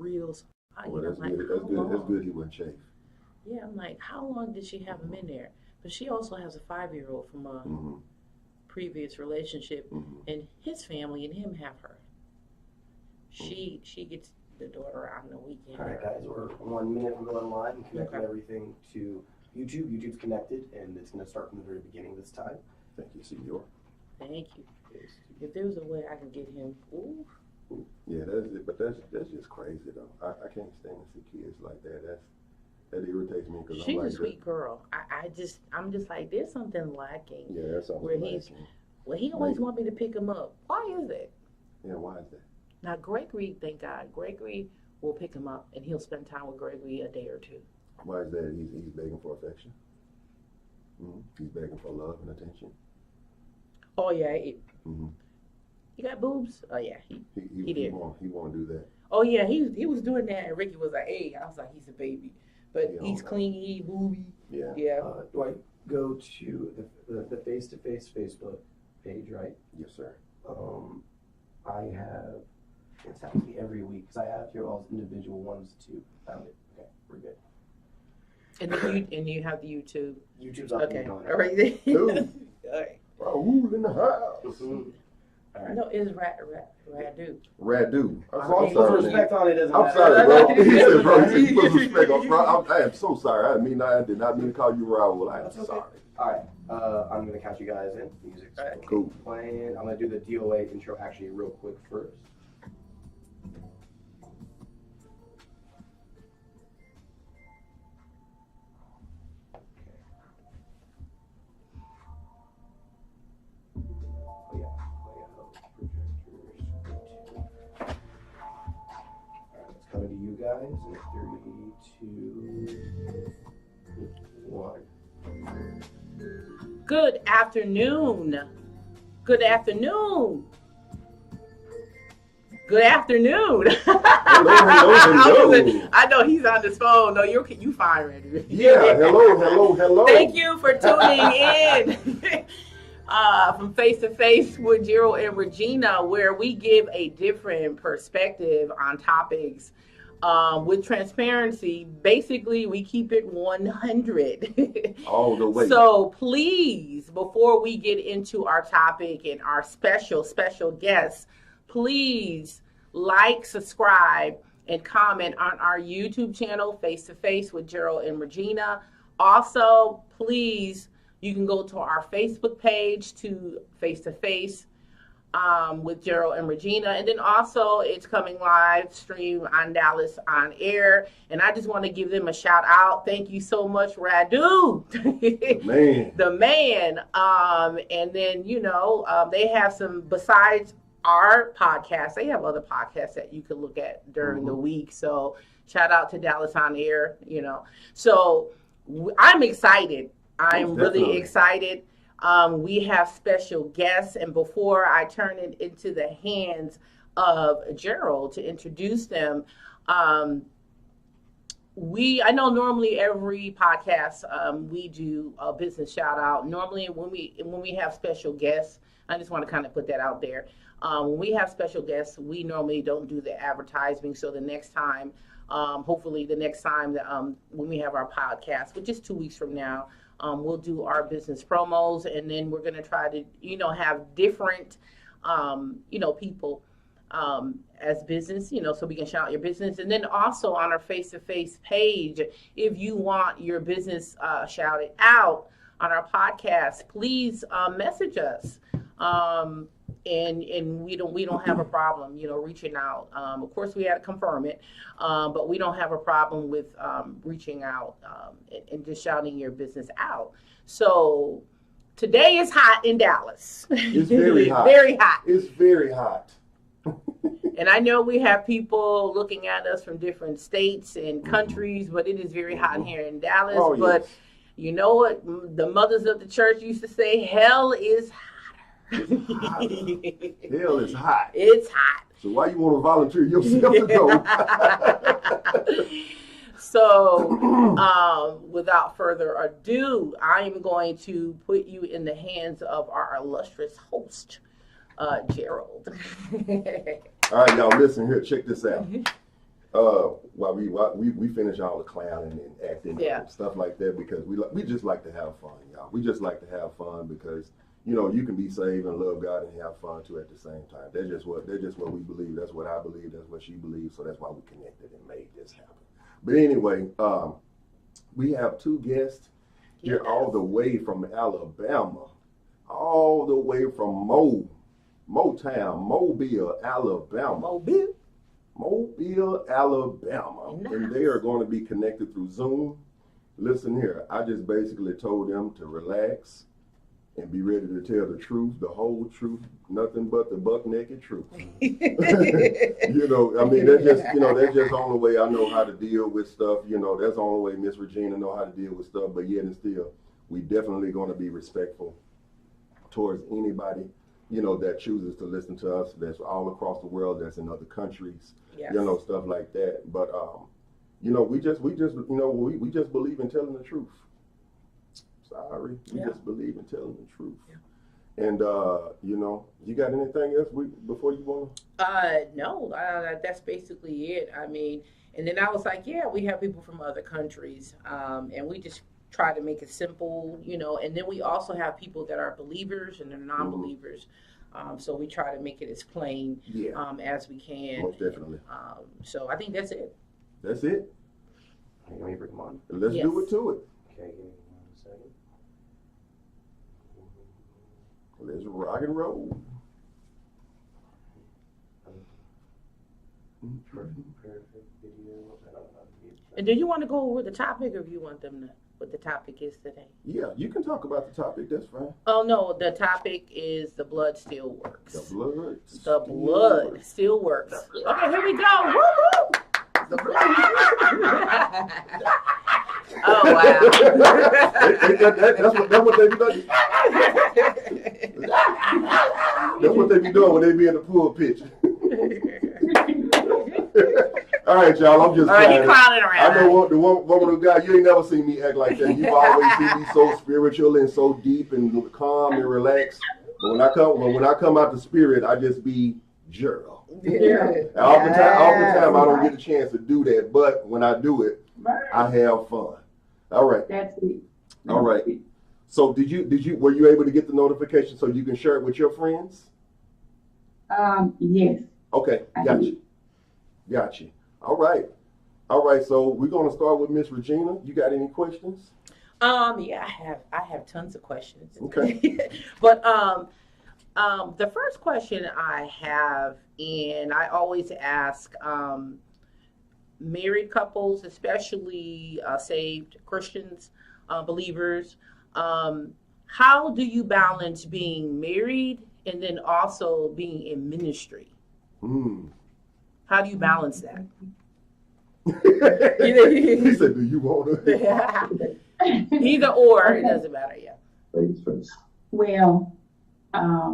real. So Well, I'm that's like, good. how That's good. long? That's good. He wasn't chafe. Yeah, I'm like, how long did she have him in there? But she also has a 5-year-old from a previous relationship, and his family and him have her. She gets the daughter out on the weekend. All right, guys, we're 1 minute from going live and connecting everything to YouTube. YouTube's connected, and it's going to start from the very beginning this time. Thank you, Senor. Thank you. If there was a way I could get him, ooh. Yeah, that's it. But that's just crazy though. I can't stand to see kids like that. That irritates me because She's I'm like a sweet girl. I'm just like, there's something lacking. Yeah, that's something where lacking. He always want me to pick him up. Why is that? Yeah, why is that? Now Gregory, thank God, Gregory will pick him up and he'll spend time with Gregory a day or two. Why is that? He's begging for affection. He's begging for love and attention. Oh yeah. You got boobs? Oh yeah, he did. He won't do that. Oh yeah, he was doing that, and Ricky was like, "Hey," I was like, "He's a baby," but he's clingy, booby. Yeah. Yeah. Do I go to the face-to-face Facebook page, right? Yes, sir. I have. It's happened to me every week because I have here all individual ones too. Found it. Okay, we're good. And then you have the YouTube. YouTube's up okay. and going. All right. All right. Oh, who's in the house? All right. No, it's Radu. Radu. I'm sorry. Respect on it doesn't I'm matter. sorry, bro. He said, bro, you put respect on, bro. I am so sorry. I did not mean to call you Raul. I am sorry. All right. I'm going to count you guys in. Music's cool. Playing. I'm going to do the DOA intro actually real quick first. Coming to you guys in 3, 2, 1. Good afternoon. Good afternoon. Good afternoon. Hello. I know he's on his phone. No, you fine, Randy. Yeah. Hello. Thank you for tuning in. From Face to Face with Gerald and Regina, where we give a different perspective on topics with transparency. Basically, we keep it 100. All the way. So please, before we get into our topic and our special guests, please like, subscribe, and comment on our YouTube channel, Face to Face with Gerald and Regina. Also, please, you can go to our Facebook page to Face with Gerald and Regina. And then also it's coming live stream on Dallas On Air. And I just want to give them a shout out. Thank you so much, Radu. The man. And then, they have some, besides our podcast, they have other podcasts that you can look at during the week. So shout out to Dallas On Air, So I'm excited. I'm really excited. We have special guests, and before I turn it into the hands of Gerald to introduce them, I know normally every podcast we do a business shout out. Normally when we have special guests, I just want to kind of put that out there. When we have special guests, we normally don't do the advertising. So the next time, hopefully the next time that when we have our podcast, which is 2 weeks from now. We'll do our business promos, and then we're going to try to, have different, people as business, so we can shout out your business. And then also on our face-to-face page, if you want your business shouted out on our podcast, please message us. And we don't have a problem, reaching out. Of course, we had to confirm it, but we don't have a problem with reaching out and just shouting your business out. So today is hot in Dallas. It's very hot. Very hot. It's very hot. And I know we have people looking at us from different states and countries, but it is very hot here in Dallas. Oh, but yes. You know what? The mothers of the church used to say, hell is hot. Hell is hot. It's hot. So why you want to volunteer yourself to go? So, without further ado, I am going to put you in the hands of our illustrious host, Gerald. All right, y'all, listen here. Check this out. We finish all the clowning and acting and stuff like that because we just like to have fun, y'all. We just like to have fun because you can be saved and love God and have fun too at the same time. That's just what we believe. That's what I believe. That's what she believes. So that's why we connected and made this happen. But anyway, we have two guests here all the way from Alabama, all the way from Motown, Mobile, Alabama. Mobile, Alabama. Nice. And they are going to be connected through Zoom. Listen here, I just basically told them to relax and be ready to tell the truth, the whole truth, nothing but the buck naked truth. I mean, that's just the only way I know how to deal with stuff. That's the only way Miss Regina know how to deal with stuff. But yet and still, we definitely going to be respectful towards anybody, that chooses to listen to us. That's all across the world. That's in other countries. Yes. Stuff like that. But we just believe in telling the truth. Sorry, we just believe in telling the truth. Yeah. And you got anything else before you want? No, that's basically it. I mean, and then I was like, yeah, we have people from other countries, and we just try to make it simple, and then we also have people that are believers and they're non-believers. So we try to make it as plain as we can. Most definitely. So I think that's it. That's it? Let me bring them on. Let's do it to it. Okay, give me 1 second. Let's rock and roll. Perfect video. I don't know how to get. And do you want to go over the topic, or do you want them to what the topic is today? Yeah, you can talk about the topic. That's fine. Oh no, the topic is the blood still works. The blood. The blood still works. Okay, here we go. Woo-hoo! The blood. Oh wow. That's what they be doing. That's what they be doing when they be in the pool pitch. All right, y'all. I'm just. All right, he clowning around. I know what the woman of God. You ain't never seen me act like that. You've always seen me so spiritual and so deep and calm and relaxed. But when I come out the spirit, I just be Gerald. Yeah. Oftentimes I don't get a chance to do that, but when I do it, I have fun. All right. That's it. All right. So were you able to get the notification so you can share it with your friends? Yes. Okay, got you. All right. So we're gonna start with Miss Regina. You got any questions? Yeah, I have tons of questions. Okay. But the first question I have, and I always ask married couples, especially saved Christians, believers, how do you balance being married and then also being in ministry? How do you balance that? He said, do you want to? Either or, it doesn't matter, yeah. Well,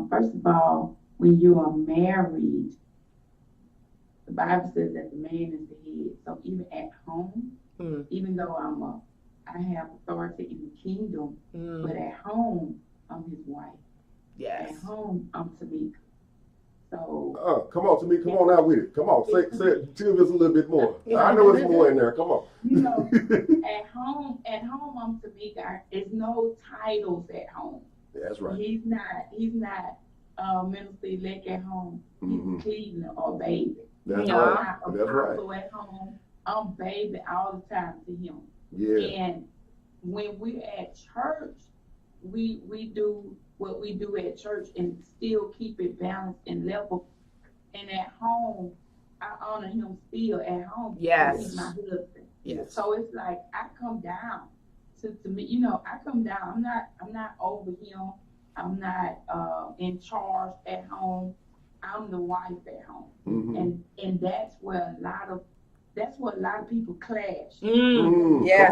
first of all, when you are married, the Bible says that the man is the head. So even at home, even though I have authority in the kingdom, but at home, I'm his wife. Yes. At home, I'm Tameka. So. Come on, Tameka. Come on out with it. Come on, say it. Tell us a little bit more. I know there's more in there. Come on. At home, I'm Tameka. There's no titles at home. That's right. He's not Minister Elect at home. He's Cleveland or baby. That's right. That's right. At home, I'm baby all the time to him. Yeah. And when we're at church, we do what we do at church and still keep it balanced and level. And at home, I honor him still at home. Yes. He's my husband. Yes. So it's like I come down to me, I come down. I'm not over him. I'm not in charge at home. I'm the wife at home. Mm-hmm. And that's where a lot of people clash. Yes.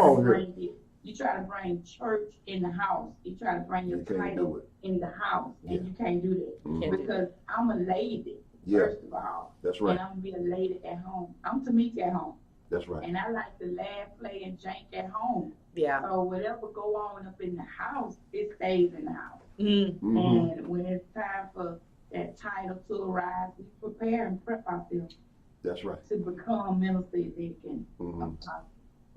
You try to bring church in the house. You try to bring your title in the house, and you can't do that because I'm a lady. First of all, that's right. And I'm gonna be a lady at home. I'm Tameka at home. That's right. And I like to laugh, play, and jank at home. Yeah. So whatever go on up in the house, it stays in the house. Mm-hmm. And when it's time for that title to arise, we prepare and prep ourselves. That's right. to become minister they can on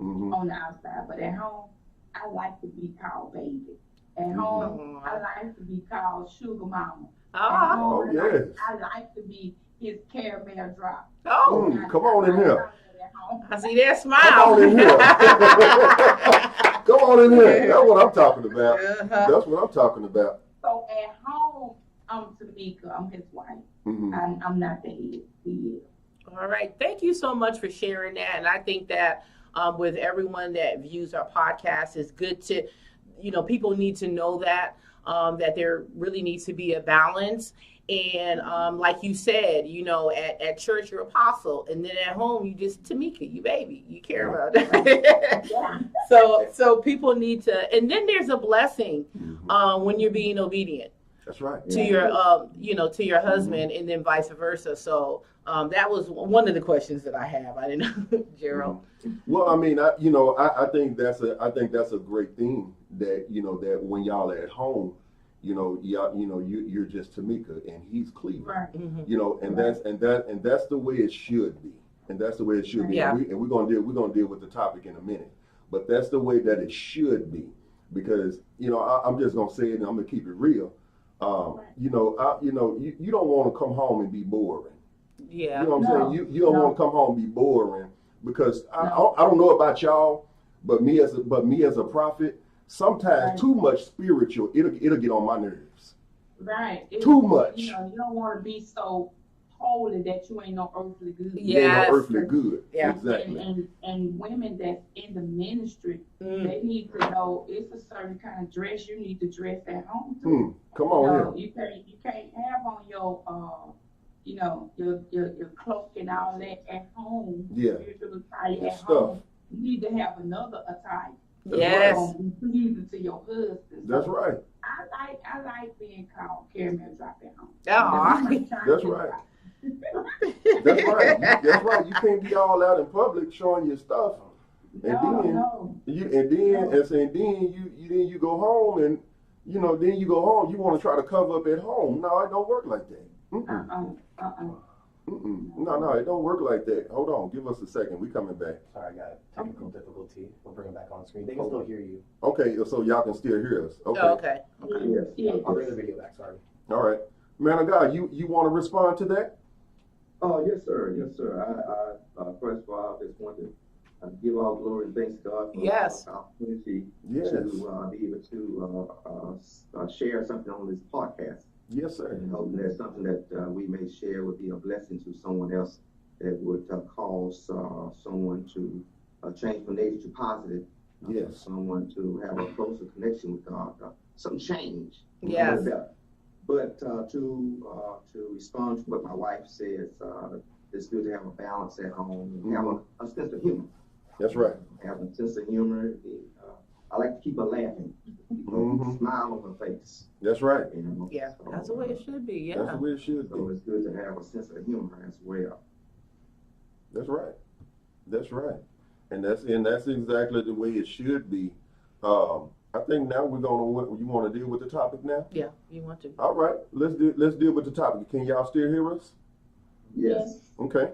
the outside. But at home, I like to be called baby. At home, I like to be called sugar mama. At home, I like to be his caramel drop. Come on in here. I see that smile. Come on in here. Come on in here. That's what I'm talking about. That's what I'm talking about. So at home, I'm Tameka. I'm his wife. I'm not the head. He is. All right. Thank you so much for sharing that. And I think that with everyone that views our podcast, it's good to, people need to know that there really needs to be a balance. And like you said, at church you're apostle, and then at home you just Tameka, you baby, you care about it. So people need to, and then there's a blessing when you're being obedient. That's right. To your to your husband, and then vice versa. So that was one of the questions that I have. I didn't know, Gerald. Well, I mean, I think that's a great thing that that when y'all are at home, you're just Tameka and he's Cleveland, Right. And that's the way it should be, and that's the way it should be. Yeah. And we're gonna deal with the topic in a minute, but that's the way that it should be, because I'm just gonna say it and I'm gonna keep it real. You don't want to come home and be boring. Yeah. You know what I'm saying? You don't want to come home and be boring, because I don't know about y'all, but me as a prophet, sometimes too much spiritual, it'll get on my nerves. Right. Too much. You don't want to be so holy that you ain't no earthly good. Yeah. You ain't no earthly good. Yeah. Exactly. And women that's in the ministry, they need to know it's a certain kind of dress you need to dress at home too. Come on here. You can't have on your your cloak and all that at home. Yeah. Spiritual attire at Stuff. home. You need to have another attire. Yes. Be pleasing to your husband. That's right. I like being called caramel drop at home. That's right. That's right. That's right. You can't be all out in public showing your stuff, and then you go home and you want to try to cover up at home. No, it don't work like that. No, it don't work like that. Hold on, give us a second. We coming back. Sorry, I got a technical difficulty. We'll bring it back on screen. They can still hear you. Okay, so y'all can still hear us. Okay. Oh, okay. Yeah. I'll bring the video back. Sorry. All right, man of God, you want to respond to that? Oh, yes, sir. Yes, sir. I first of all, I just want to give all glory and thanks to God for the opportunity to be able to share something on this podcast. Yes, sir. And hoping that something that we may share would be a blessing to someone else, that would cause someone to change from negative to positive. Yes. Someone to have a closer connection with God, some change. Yes. But to respond to what my wife says, it's good to have a balance at home and have a sense of humor. That's right. Have a sense of humor. I like to keep her laughing, smile on her face. That's right. Yeah, So, that's the way it should be. Yeah. That's the way it should be. So it's good to have a sense of humor as well. That's right. That's right. And that's exactly the way it should be. I think now you want to deal with the topic now? Yeah, you want to. All right. Let's deal with the topic. Can y'all still hear us? Yes. Okay.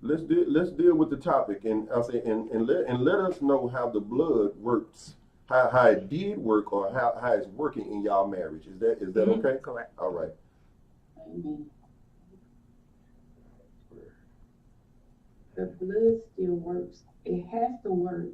Let's deal with the topic, and I say and let us know how the blood works, how it did work, or how it's working in y'all marriage. Is that okay? Correct. All right. Amen. The blood still works. It has to work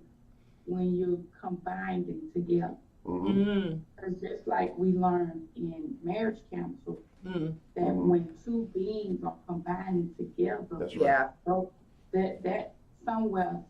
when you're combined together. Because just like we learned in marriage counsel, that when two beings are combining together, That's right. Yeah. so that somewhere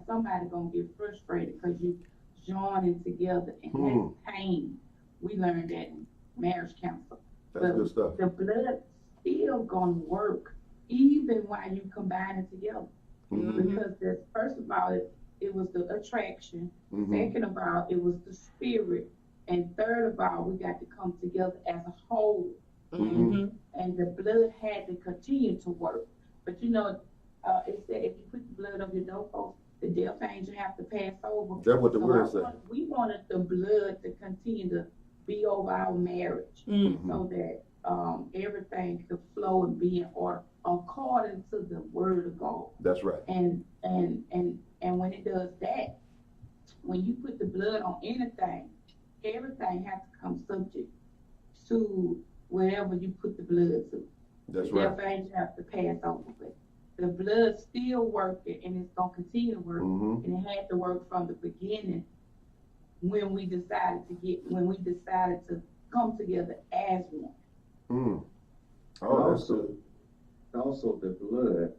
somebody gonna get frustrated because you joining together and that's pain. We learned that in marriage counsel. That's good stuff. The blood still gonna work even while you combining together. Because first of all, it was the attraction. Second of all, it was the spirit. And third of all, we got to come together as a whole. And the blood had to continue to work. But it said if you put the blood over your doorpost, the death angel have to pass over. That's what the word said. We wanted the blood to continue to be over our marriage so that everything could flow and be in order. according to the word of God. That's right. And when it does that, when you put the blood on anything, everything has to come subject to wherever you put the blood to. That's the right. Death angel have to pass over, but the blood still working, and it's gonna continue to work, and it had to work from the beginning when we decided to come together as one. Also the blood,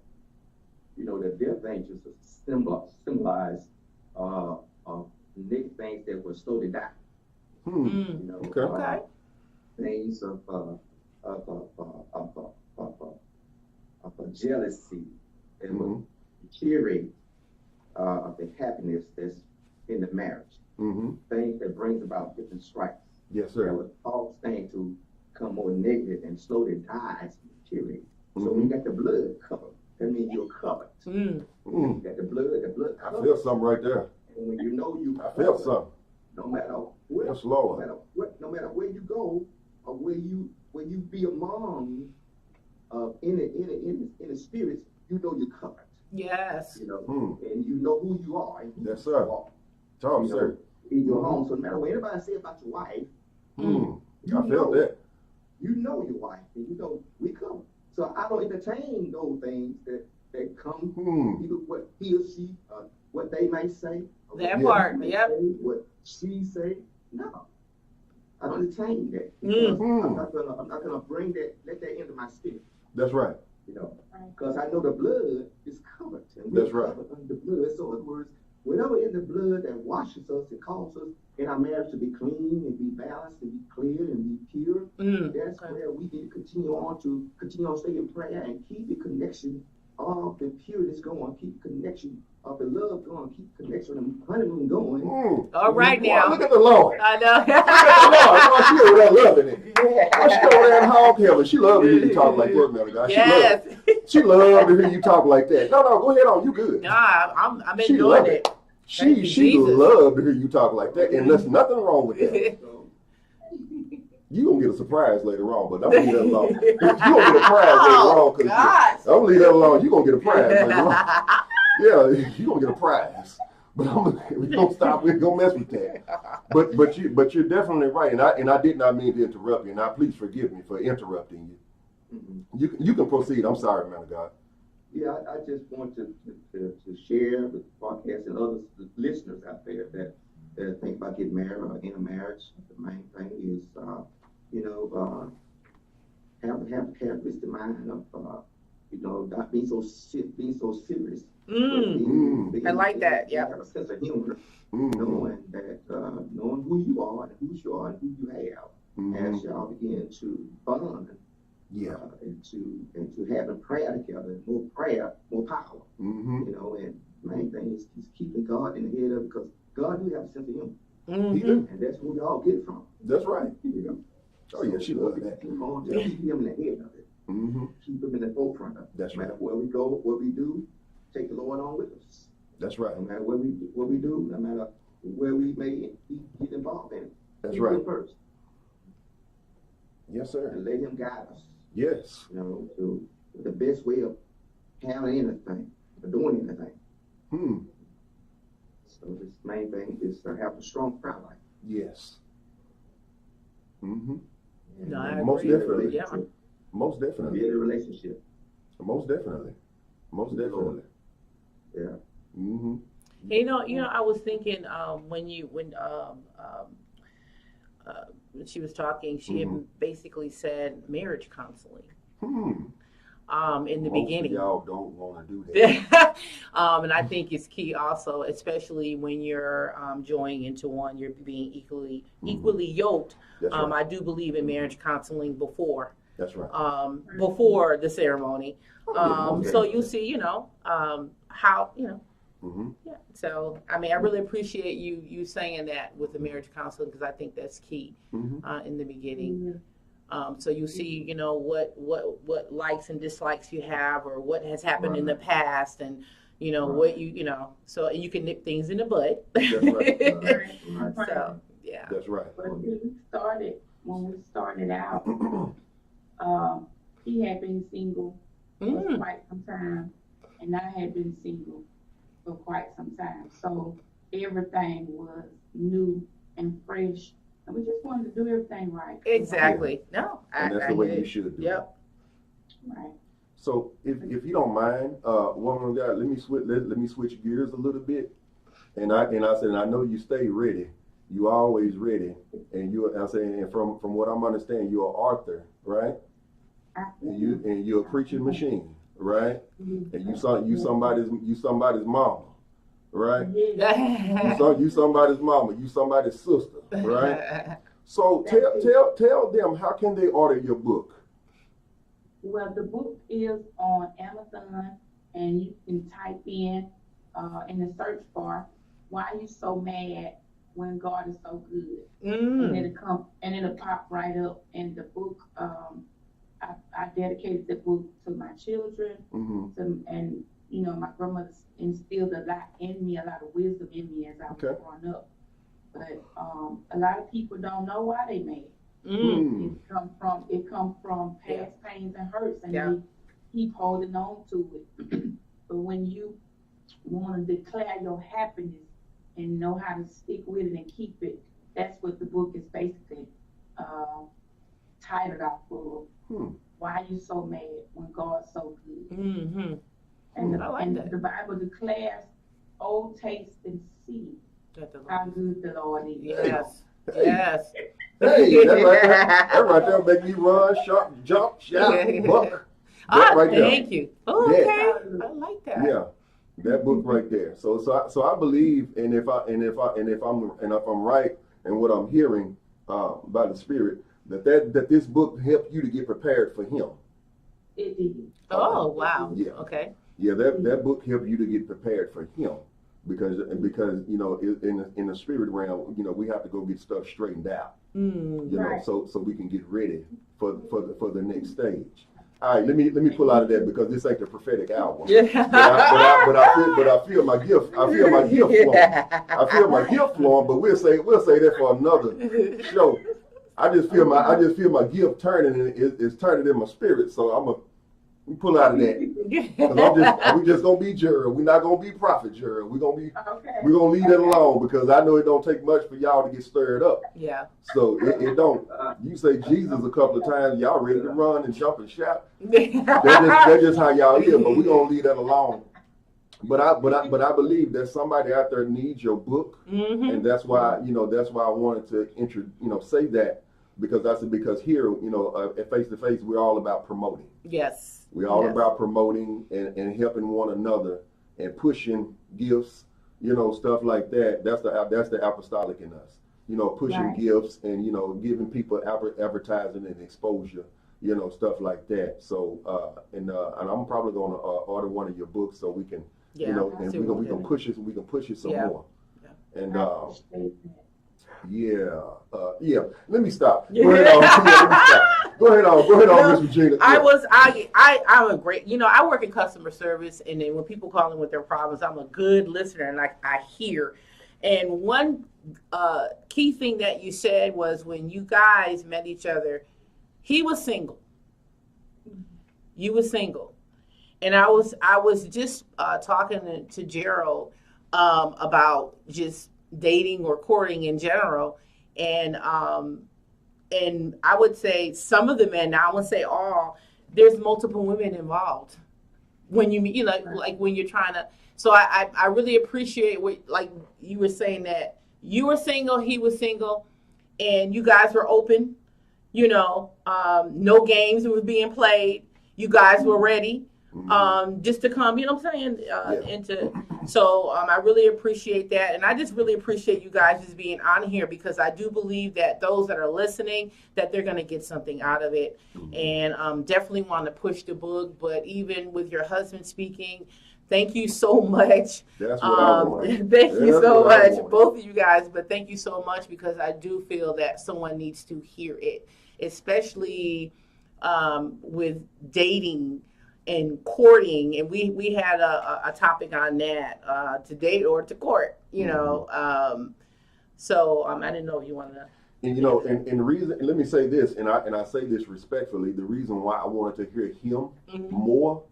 the death angels symbolize negative things that will slowly die. Okay. Things of jealousy that will deteriorate the happiness that's in the marriage. Things that brings about different strikes. Yes, sir. That would cause things to come more negative and slowly die as it deteriorates. So when you got the blood covered, that means you're covered. You got the blood covered. I feel something right there. And when you know you I feel something. no matter what, Yes, Lord. no matter where you go or where you be among in the spirits, you know you're covered. Yes. And you know who you are. Yes, sir. Talk, sir. In your home. So no matter what anybody say about your wife, I felt that. You know your wife, and you know we come. So I don't entertain those things that come, either what he or she, what they may say. That part, yep. What she say, no. I don't entertain that. Because I'm not gonna bring that, let that into my spirit. That's right. Because I know the blood is covered. And that's right. Covered under the blood. So in other words, whatever in the blood that washes us and causes us in our marriage to be clean and be balanced and be clear and be pure, that's where we need to continue on stay in prayer and keep the connection of the pureness going, keep the connection of the love going, keep the connection of the honeymoon going. All right now. Look at the Lord. I know. Look at the Lord. She over there loving it. She over there in hog heaven. She love to hear you talk like that, man. God. Yes. She love to hear you talk like that. No, go ahead on. You good. Nah, I'm enjoying it. She love to hear you talk like that, and there's nothing wrong with that. You gonna get a surprise later on, but I'm gonna leave that alone. You gonna get a prize later on, cause I'm gonna leave that alone. You gonna get a prize later on. Yeah, you gonna get a prize. But we don't stop. We don't mess with that. But you're definitely right, and I did not mean to interrupt you. Now please forgive me for interrupting you. You can proceed. I'm sorry, man of God. Yeah, I just want to share with the podcast and other listeners out there that think about getting married or in a marriage. The main thing is, have the characteristic mind of, not being so serious. I like that. Yeah. Have a sense of humor, knowing who you are and whose you are and who you have, as y'all begin to bond. Yeah, and to having prayer together, more prayer, more power. And the main thing is keeping God in the head of it, because God do have a sense of humor, and that's where we all get it from. That's right. Oh yeah, she loves that. Keep on, just keep him in the head of it. Keep him in the forefront of it. That's right. No matter where we go, what we do, take the Lord on with us. That's right. No matter what we do, no matter where we may get involved in it. That's keep right. him first. Yes, sir. And let him guide us. Yes. To the best way of handling anything, or doing anything. So this main thing is to have a strong prayer life. Yes. No, I Most agree. definitely. Yeah. Build Most definitely. a relationship. Most definitely. Most definitely. Yeah. You know, I was thinking when she was talking, she had basically said marriage counseling. In the beginning. Most of y'all don't want to do that. And I think it's key also, especially when you're joining into one, you're being equally yoked. Right. I do believe in marriage counseling before. That's right. Before the ceremony. So you see, how, yeah. So, I mean, I really appreciate you saying that with the marriage counseling, because I think that's key in the beginning. So you see, what likes and dislikes you have, or what has happened in the past, and what so you can nip things in the bud. That's right. So yeah, that's right. But when we started out, he had been single for quite some time, and I had been single for quite some time. So everything was new and fresh, and we just wanted to do everything right. Exactly. No, and that's the way you should do it. Right. So if you don't mind, woman of God, let me switch gears a little bit. And I said, and I know you stay ready. You always ready. And from what I'm understanding, you're an author, right? And you're a preaching machine, right? And you somebody's mama, right? You somebody's mama. You somebody's sister, right? So tell them, how can they order your book? Well, the book is on Amazon, and you can type in the search bar, "Why You So Mad When God Is So Good," and it'll pop right up. And the book, I dedicated the book to my children, and my grandmother instilled a lot in me, a lot of wisdom in me as I was growing up. But a lot of people don't know why they mad. It come from past pains and hurts, and they keep holding on to it. But when you want to declare your happiness and know how to stick with it and keep it, that's what the book is basically titled off of. Why You So Mad When God's So Good? And the Bible declares, "Oh, taste and see how good the Lord is." Yes. Yes. Hey, that right there make me run, jump, shout, buck. Thank you. Oh, okay. I like that. Yeah, that book right there. So I believe, and if I'm right in what I'm hearing by the Spirit, that this book helped you to get prepared for Him. It did. Oh, wow. Yeah. Okay. Yeah, that book helped you to get prepared for Him. Because in the spirit realm, we have to go get stuff straightened out, so we can get ready for the next stage. All right, let me pull out of that, because this ain't the prophetic hour. But I feel my gift. I feel my gift flowing. I feel my gift flowing. But we'll say that for another show. I just feel my gift turning, and it's turning in my spirit. So I'm gonna pull out of that. Because we just gonna be Gerald. We're not gonna be Prophet Gerald. We're gonna leave it alone, because I know it don't take much for y'all to get stirred up. Yeah. So it don't. You say Jesus a couple of times, y'all ready to run and jump and shout. That's just how y'all is. But we're gonna leave that alone. But I believe that somebody out there needs your book, and that's why I wanted to say that, because here at Face to Face, we're all about promoting. Yes. We're all about promoting and helping one another and pushing gifts, stuff like that. That's the apostolic in us, pushing gifts and giving people advertising and exposure, stuff like that. So and I'm probably going to order one of your books so we can, and we can push it. We can push it some more. Yeah. And Let me stop. Go ahead on. Go ahead on, Miss Regina. I'm a great. I work in customer service, and then when people call in with their problems, I'm a good listener, and I hear. And one key thing that you said was, when you guys met each other, he was single. You were single, and I was just talking to Gerald about just dating or courting in general, and I would say some of the men, now I won't say all, there's multiple women involved when you meet, like when you're trying to. So I really appreciate what, like you were saying, that you were single, he was single, and you guys were open. No games were being played. You guys were ready. Just to come, what I'm saying, so I really appreciate that, and I just really appreciate you guys just being on here, because I do believe that those that are listening, that they're going to get something out of it, and definitely want to push the book. But even with your husband speaking, thank you so much. That's what I want. Thank you so much, both of you guys. But thank you so much, because I do feel that someone needs to hear it, especially with dating and courting, and we had a topic on that, to date or to court, so I didn't know if you wanted to. And and the reason, let me say this, and I say this respectfully, the reason why I wanted to hear him more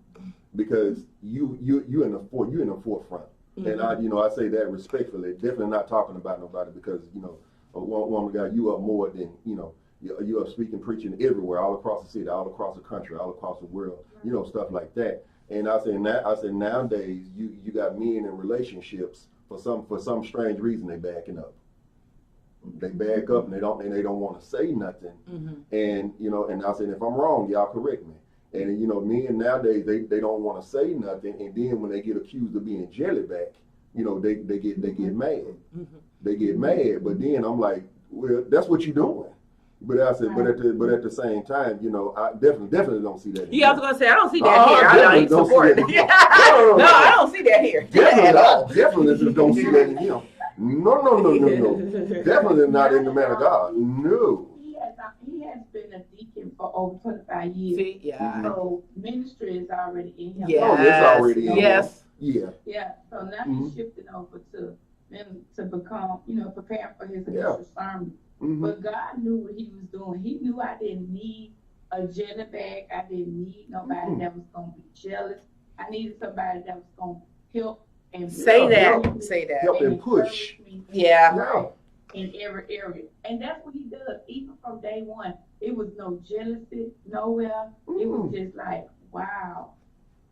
because you in the forefront. And I say that respectfully, definitely not talking about nobody because, a woman got you up more than, you up speaking, preaching everywhere, all across the city, all across the country, all across the world, stuff like that. And I said nowadays you got men in relationships for some strange reason they backing up. They back up and they don't want to say nothing. And and I said if I'm wrong, y'all correct me. And men nowadays they don't want to say nothing, and then when they get accused of being jellyback, they get mad. They get mad. But then I'm like, well, that's what you're doing. But I said, but at the same time, I definitely don't see that. Yeah, I was gonna say I don't see that here. I ain't supporting. No, I don't see that here at all. Definitely don't see that in him. No. Definitely not in the man of God. No. He has been a deacon for over 25 years. See, yeah. So ministry is already in him. Yes. Oh, it's already in him. Yes. Yeah. Yeah. So now he's shifting over to become, preparing for his initial sermon. But God knew what he was doing. He knew I didn't need a jelly bag. I didn't need nobody that was going to be jealous. I needed somebody that was going to help and say that. Help and push. Yeah. In every area. And that's what he does. Even from day one, it was no jealousy, nowhere. It was just like, wow,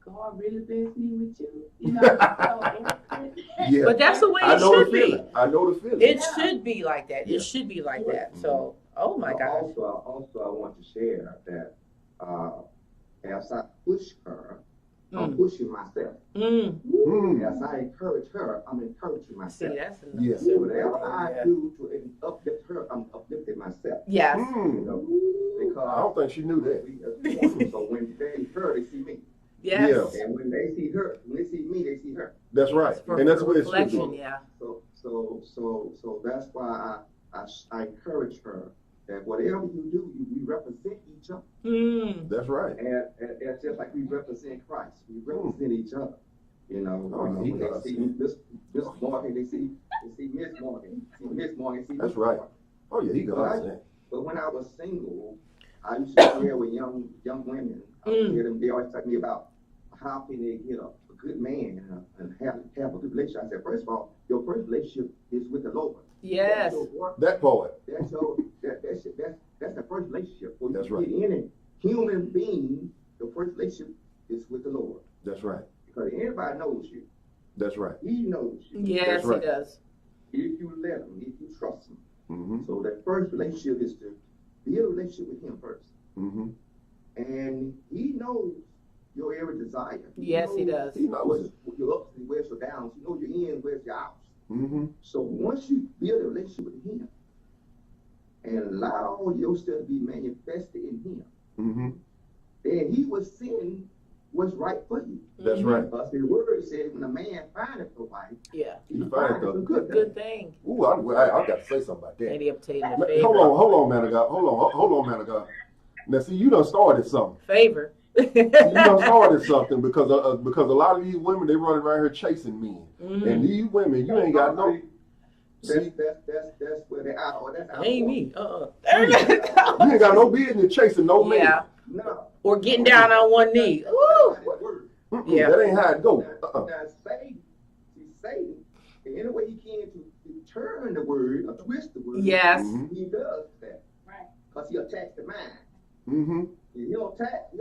God really blessed me with you. Yeah. But that's the way it should be. I know the feeling. It should be like that. It should be like that. So, oh my gosh. Also, I want to share that as I push her, I'm pushing myself. As I encourage her, I'm encouraging myself. See, that's enough. Yes. Whatever I do to uplift her, I'm uplifting myself. Yes. Because I don't think she knew that. So when they see her, they see me. Yes. Yeah. And when they see her, when they see me, they see her. That's right. And that's what it's reflection. Yeah. So that's why I encourage her that whatever you do, we represent each other. That's right. And it's just like we represent Christ. We represent each other. When they see Miss Morgan, they see Miss Morgan. See Miss Morgan, see That's Miss right. Morgan. Oh yeah, he does that. But when I was single, I used to share with young women. They always talk to me about how can they get a good man and have a good relationship. I said, first of all, your first relationship is with the Lord. Yes. That part. That's the first relationship. For That's you right. to get any human being, the first relationship is with the Lord. That's right. Because anybody knows you. That's right. He knows you. Yes, right. he does. If you let him, if you trust him. Mm-hmm. So that first relationship is to build a relationship with him first. Mm-hmm. And he knows your every desire. Yes, he does. He knows your ups and where's your downs. He knows your in, where's your outs. Mm-hmm. So once you build a relationship with him and allow all your stuff to be manifested in him, then he will send what's right for you. That's right. Because the word says when a man findeth a wife, Yeah. he finds finds a a good Good thing. Ooh, I got to say something about that. And he obtained a favor. Hold on, man of God. Hold on, man of God. Now, see, you done started something. Favor. You done started something because a lot of these women, they running around here chasing men. And these women, you ain't got no. See, that's where they are. Or that's Ain't me. you ain't got no business chasing no man. Yeah. No. Or getting down on one knee. Ooh. Yeah. That ain't how it go. Now Satan, in any way he can to turn the word or twist the word. Yes. He does that. Right. Because he attacks the mind. Mm-hmm. He don't tax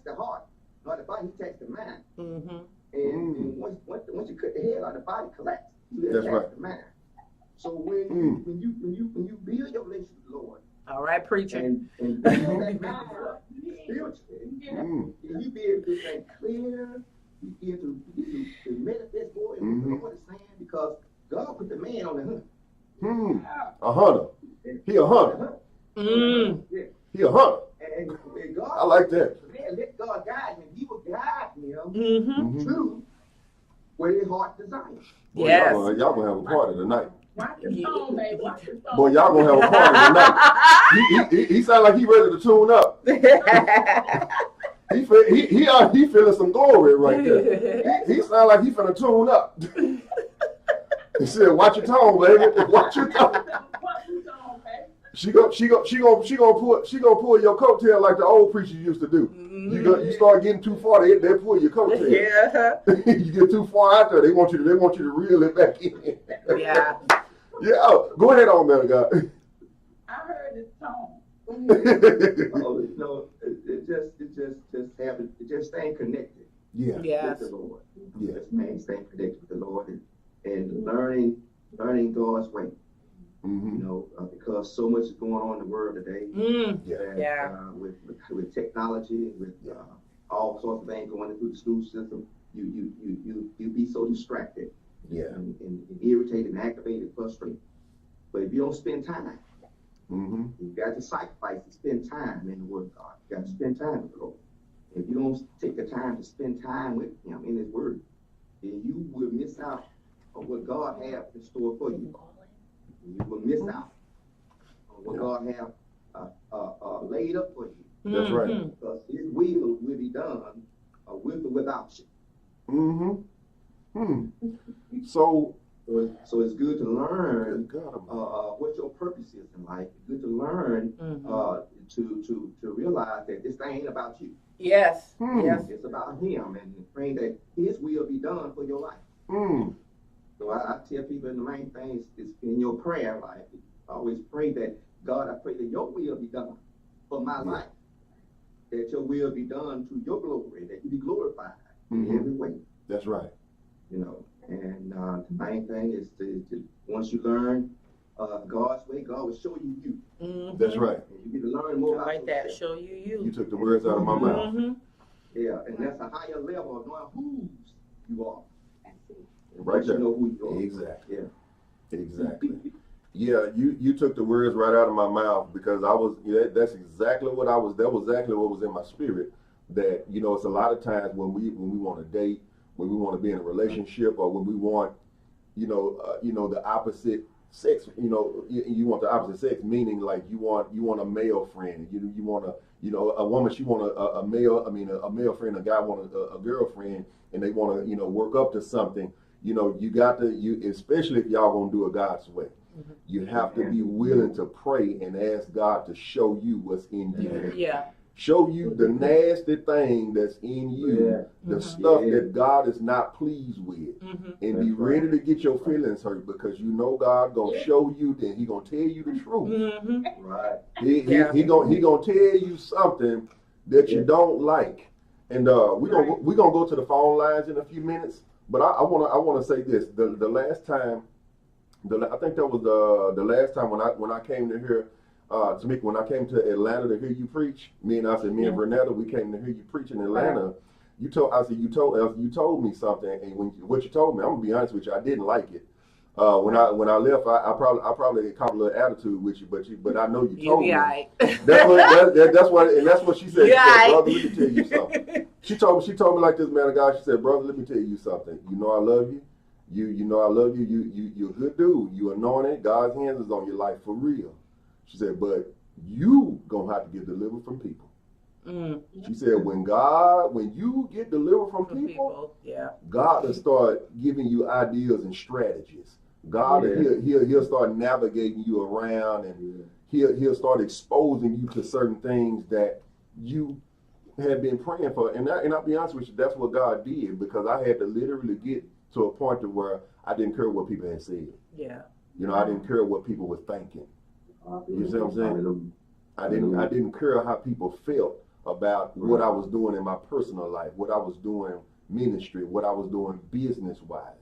the heart, not the body. He tax the mind. Mm-hmm. And once you cut the head out, the body collapses. You That's attack right. the mind. So when you build your relationship with the Lord All right, preacher. and build that mind up spiritually, and you be able to think clear, you be able to manifest more in what the Lord is saying, because God put the man on the hunt. A hunter. He a hunter. Yeah. He a hunter. And God, I like that. Man, let God guide him. He will guide him to where his heart desires. Boy, Yes. y'all gonna have a party tonight. Watch the song, baby. Watch the song. Boy, y'all gonna have a party tonight. He sound like he ready to tune up. He feeling some glory right there. He sound like he finna tune up. He said, "Watch your tone, baby. Watch your tone." Watch the song, baby. She gonna pull your coattail like the old preachers used to do. You start getting too far, they pull your coattail. Yeah. You get too far out there, they want you to reel it back in. Yeah. Yeah. Go ahead on, man of God. I heard the tone. It just staying connected. Yeah. Yes. With the Lord. Yeah. Just staying connected with the Lord and learning God's way. Mm-hmm. You know, because so much is going on in the world today. With technology, with all sorts of things going through the school system, you be so distracted. Yeah. And irritated and activated, frustrated. But if you don't spend time, you got to sacrifice to spend time in the Word of God. You got to spend time with the Lord. If you don't take the time to spend time with Him in His Word, then you will miss out on what God has in store for you. You will miss out on what God has laid up for you. That's right. Because His will be done with or without you. So it's good to learn what your purpose is in life. It's good to learn to realize that this thing ain't about you. Yes. Yes. It's about Him, and praying that His will be done for your life. So I tell people the main thing is in your prayer life. I always pray that, God, I pray that your will be done for my life. That your will be done to your glory, that you be glorified in every way. That's right. You know, and the main thing is to once you learn God's way, God will show you you. That's right. And you get to learn more about like that. Show you you. You took the words out of my mouth. Yeah, and that's a higher level of knowing whose you are. Right there. You know who you are. Exactly. Yeah. Exactly. Yeah, you took the words right out of my mouth, because that's exactly what that was exactly what was in my spirit. That, you know, it's a lot of times when we want to date, when we want to be in a relationship, or when we want, you know, the opposite sex, you know, you want the opposite sex, meaning like you want a male friend, you want a woman, she want a male friend, a guy want a girlfriend, and they want to, you know, work up to something. You know, you got to, especially if y'all gonna do it God's way, you have to be willing to pray and ask God to show you what's in you. Yeah. Show you the nasty thing that's in you, the stuff that God is not pleased with, and be ready to get your feelings hurt, because you know God gonna show you, then He gonna tell you the truth. Right. He gonna tell you something that you don't like, and we gonna go to the phone lines in a few minutes. But I wanna say this: the last time, I think that was the last time when I came to hear. Tameka, when I came to Atlanta to hear you preach, me and Vernetta, we came to hear you preach in Atlanta. You told me something, and what you told me, I'm gonna be honest with you, I didn't like it. When I left, I probably caught a little attitude with you, but I know you told me. Right. That's what she said. She said, brother, let me tell you something. She told me like this, man of God. She said, brother, let me tell you something. You know I love you. You know I love you. You're a good dude. You anointed. God's hands is on your life for real. She said, but you gonna have to get delivered from people. She said, when you get delivered from people, God will start giving you ideas and strategies. God, he'll start navigating you around, and he'll start exposing you to certain things that you had been praying for. And I'll be honest with you, that's what God did, because I had to literally get to a point to where I didn't care what people had said. Yeah. You know, I didn't care what people were thinking. You see what I'm saying? I didn't care how people felt about what I was doing in my personal life, what I was doing ministry, what I was doing business wise.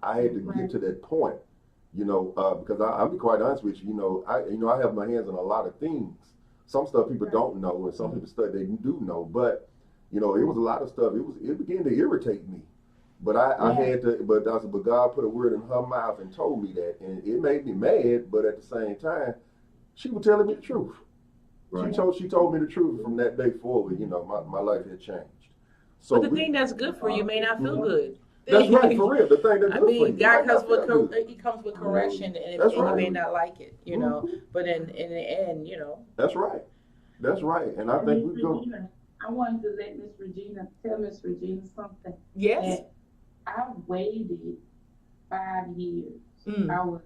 I had to get to that point, you know, because I'll be quite honest with you. You know, I have my hands on a lot of things. Some stuff people don't know, and some people stuff they do know. But you know, it was a lot of stuff. It began to irritate me. But I had to. But God put a word in her mouth and told me that, and it made me mad. But at the same time, she was telling me the truth. Right. She told me the truth. From that day forward, you know, my life had changed. So but the thing that's good for you may not feel good. That's right, for real. The thing that's good for you. God comes with correction, and you may not like it, you know. But in the end, you know. That's right. That's right. And I think we go. I wanted to let tell Miss Regina something. Yes. I waited 5 years. I was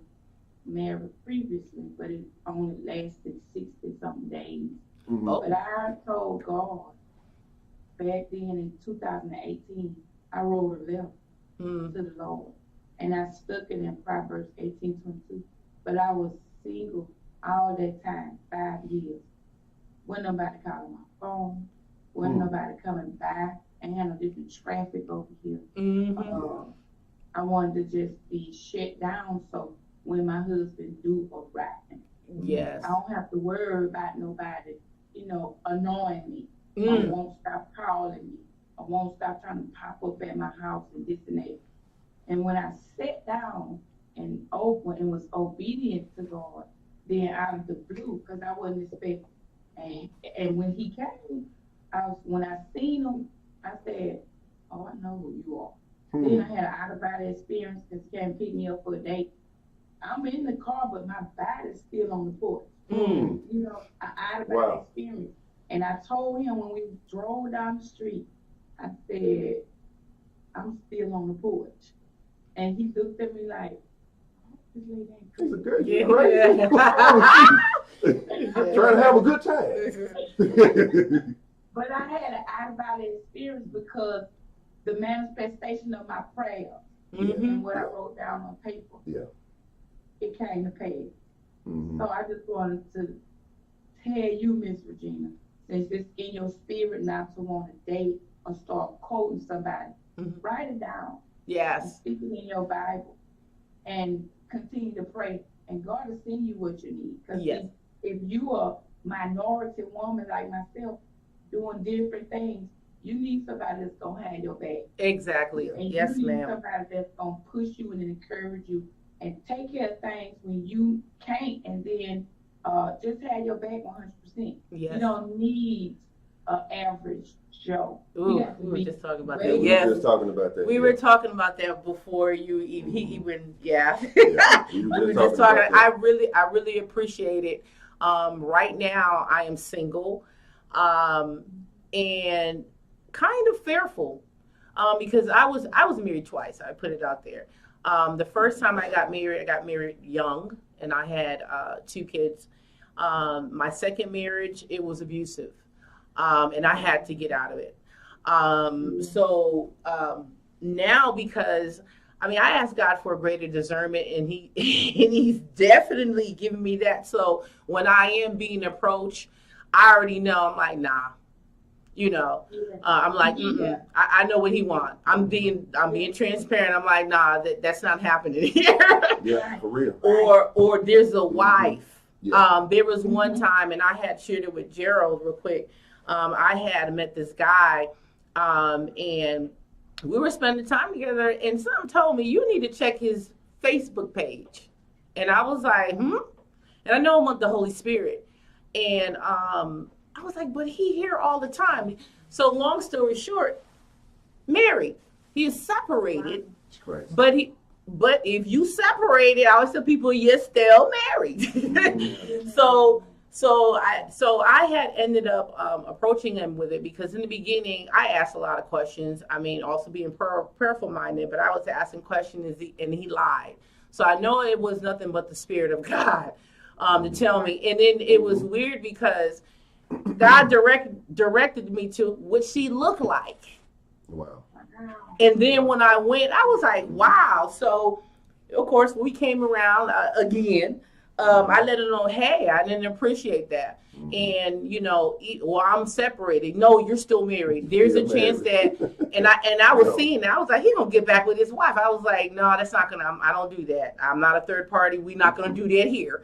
married previously, but it only lasted 60-something days. But I told God, back then in 2018, I wrote a letter to the Lord, and I stuck it in Proverbs 18:22. But I was single all that time, 5 years. Wasn't nobody calling my phone. Wasn't nobody coming by. And had no different traffic over here. I wanted to just be shut down so when my husband do arrive, yes, I don't have to worry about nobody, annoying me. I won't stop calling me. I won't stop trying to pop up at my house and this and that. And when I sat down and opened and was obedient to God, then out of the blue, because I wasn't expecting. And when he came, when I seen him, I said, "Oh, I know who you are." Then I had an out-of-body experience because he came and picked me up for a date. I'm in the car, but my body's still on the porch. An out-of-body experience. And I told him when we drove down the street, I said, "I'm still on the porch." And he looked at me like, "This lady ain't crazy." Trying to have a good time. But I had an out-of-body experience because the manifestation of my prayers and what I wrote down on paper, it came to pass. So I just wanted to tell you, Miss Regina, since it's in your spirit not to want to date or start quoting somebody, write it down. Yes. Speak it in your Bible and continue to pray. And God will send you what you need. Because if you are a minority woman like myself doing different things, you need somebody that's going to have your back. Exactly. And yes, you need ma'am. somebody that's going to push you and encourage you and take care of things when you can't, and then just have your back 100%. Yes. You don't need an average Joe. Ooh, we were just talking about that. We were just talking about that. We were talking about that before you even, we were just talking. I really appreciate it. Right now I am single, and kind of fearful, because I was married twice. I put it out there. The first time I got married young, and I had 2 kids. My second marriage, it was abusive, and I had to get out of it. Now, because I asked God for a greater discernment, and he's definitely giving me that. So when I am being approached, I already know. I'm like, nah. I'm like, I know what he wants. I'm being transparent. I'm like, nah, that's not happening here. Yeah, for real. Or there's a wife. Yeah. There was one time, and I had shared it with Gerald real quick. I had met this guy, and we were spending time together, and something told me, you need to check his Facebook page. And I was like, And I know I'm with the Holy Spirit. And I was like, but he here all the time. So long story short, married. He is separated. But if you separated, I always tell people you're still married. So I had ended up approaching him with it, because in the beginning I asked a lot of questions. Also being prayerful minded, but I was asking questions and he lied. So I know it was nothing but the Spirit of God to tell me. And then it was weird because God directed me to what she looked like. Wow. And then when I went, I was like, wow. So, of course, we came around again. I let her know, hey, I didn't appreciate that. And, I'm separated. No, you're still married. There's a chance that, and I was seeing that. I was like, he's going to get back with his wife. I was like, no, that's not going to, I don't do that. I'm not a third party. We're not going to do that here.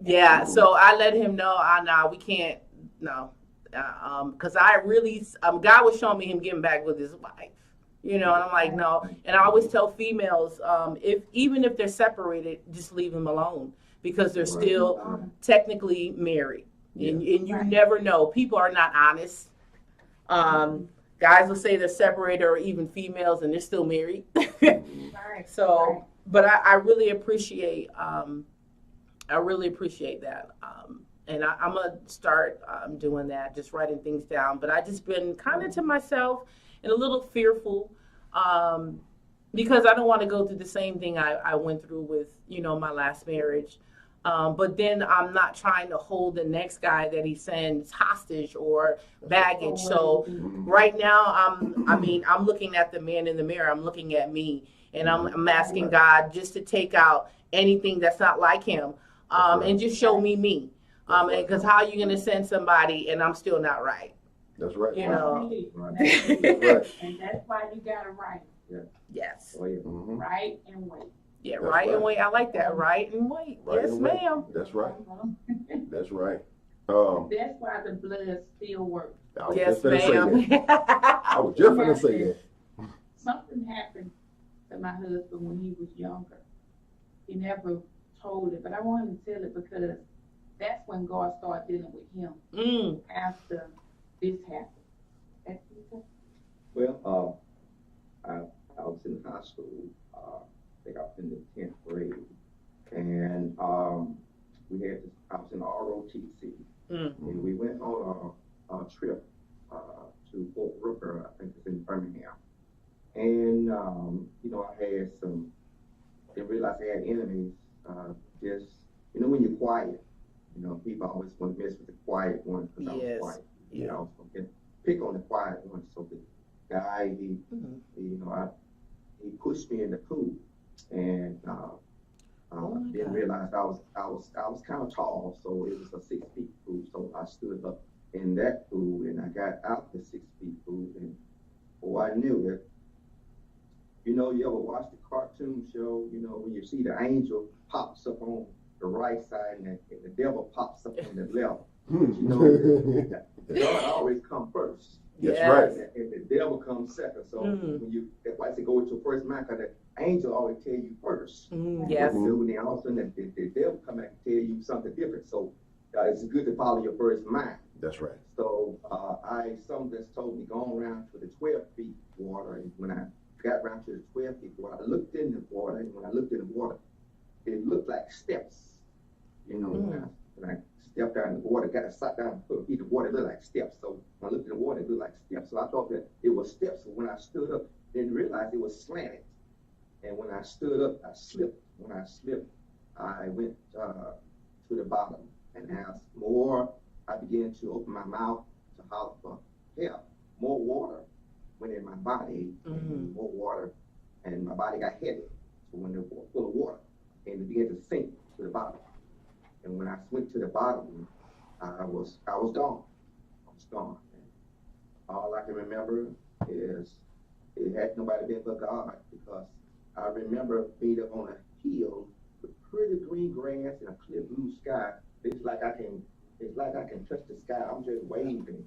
Yeah. So I let him know, no, we can't, no. Because I really, God was showing me him getting back with his wife. And I'm like, no. And I always tell females, even if they're separated, just leave them alone, because they're still technically married. And you never know. People are not honest. Guys will say they're separated, or even females, and they're still married. So, but I really appreciate, that. And I'm going to start doing that, just writing things down. But I just been kind of to myself and a little fearful, because I don't want to go through the same thing I went through with, my last marriage. But then I'm not trying to hold the next guy that he sends hostage or baggage. So right now, I'm looking at the man in the mirror. I'm looking at me, and I'm asking God just to take out anything that's not like him, and just show me me. Because how are you going to send somebody and I'm still not right? That's right. You know. That's right. And that's why you got to write. Yeah. Yes. Oh, yeah. Right and wait. Yeah, right and wait. I like that. Right and wait. Yes, ma'am. That's right. That's right. That's why the blood still works. Yes, ma'am. I was just going to say that. Something happened to my husband when he was younger. He never told it, but I want him to tell it because that's when God started dealing with him after this happened. Well, I was in high school. I think I was in the 10th grade, and we had this. I was in ROTC, and we went on a trip to Fort Rooker. I think it's in Birmingham, and I had some. Didn't realize I had enemies. Just when you're quiet, people always want to mess with the quiet one because I was quiet. So pick on the quiet one. So the guy, he pushed me in the pool, and didn't realize I was kind of tall, so it was a 6 feet pool. So I stood up in that pool, and I got out the 6 feet pool, and I knew that. You ever watch the cartoon show? When you see the angel pops up on the right side and the devil pops up on the left. God always come first. That's right. And the devil comes second. So that's why I say go with your first mind, because the angel always tell you first. Yes. And then all of a sudden the devil come back and tell you something different. So it's good to follow your first mind. That's right. So someone just told me go around to the 12 feet water, and when I got around to the 12 feet water, I looked in the water, and when I looked in the water, it looked like steps. When I stepped down in the water, sat down for a feet of water, it looked like steps. So when I looked in the water, it looked like steps. So I thought that it was steps. So when I stood up, didn't realize it was slanted. And when I stood up, I slipped. When I slipped, I went to the bottom. And as more, I began to open my mouth to holler for help. More water went in my body, more water, and my body got heavy. So when it was full of water, and it began to sink to the bottom. And when I went to the bottom, I was gone. I was gone. And all I can remember is it had nobody been but God, because I remember being up on a hill with pretty green grass and a clear blue sky. It's like I can touch the sky. I'm just waving.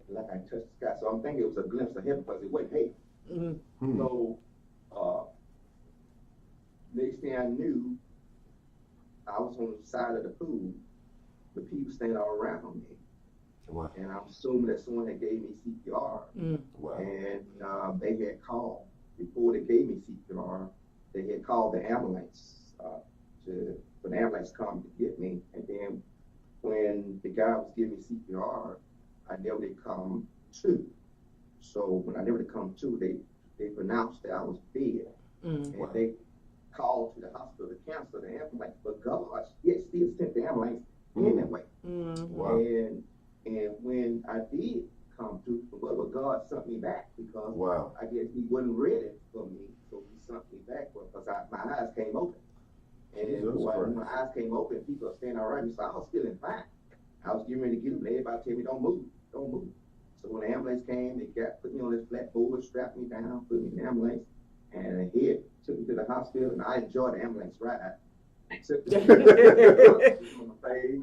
Like I touched the sky. So I'm thinking it was a glimpse of heaven, because it went, hey. So next thing I knew, I was on the side of the pool with people standing all around me. Wow. And I'm assuming that someone that gave me CPR. Wow. And they had called, before they gave me CPR, they had called the ambulance for the ambulance to come to get me. And then when the guy was giving me CPR, I never did come to. So when I never did come to, they pronounced that I was dead. And they called to the hospital to cancel the ambulance, but God yet still sent the ambulance in that way. Wow. And when I did come to, but God sent me back, because I guess He wasn't ready for me, so He sent me back because my eyes came open. And when my eyes came open, people were standing around me, so I was feeling fine. I was getting ready to get up, and everybody tell me, don't move. So when the ambulance came, they put me on this flat board, strapped me down, put me in the ambulance, and the took me to the hospital, and I enjoyed the ambulance ride. Except the on my face.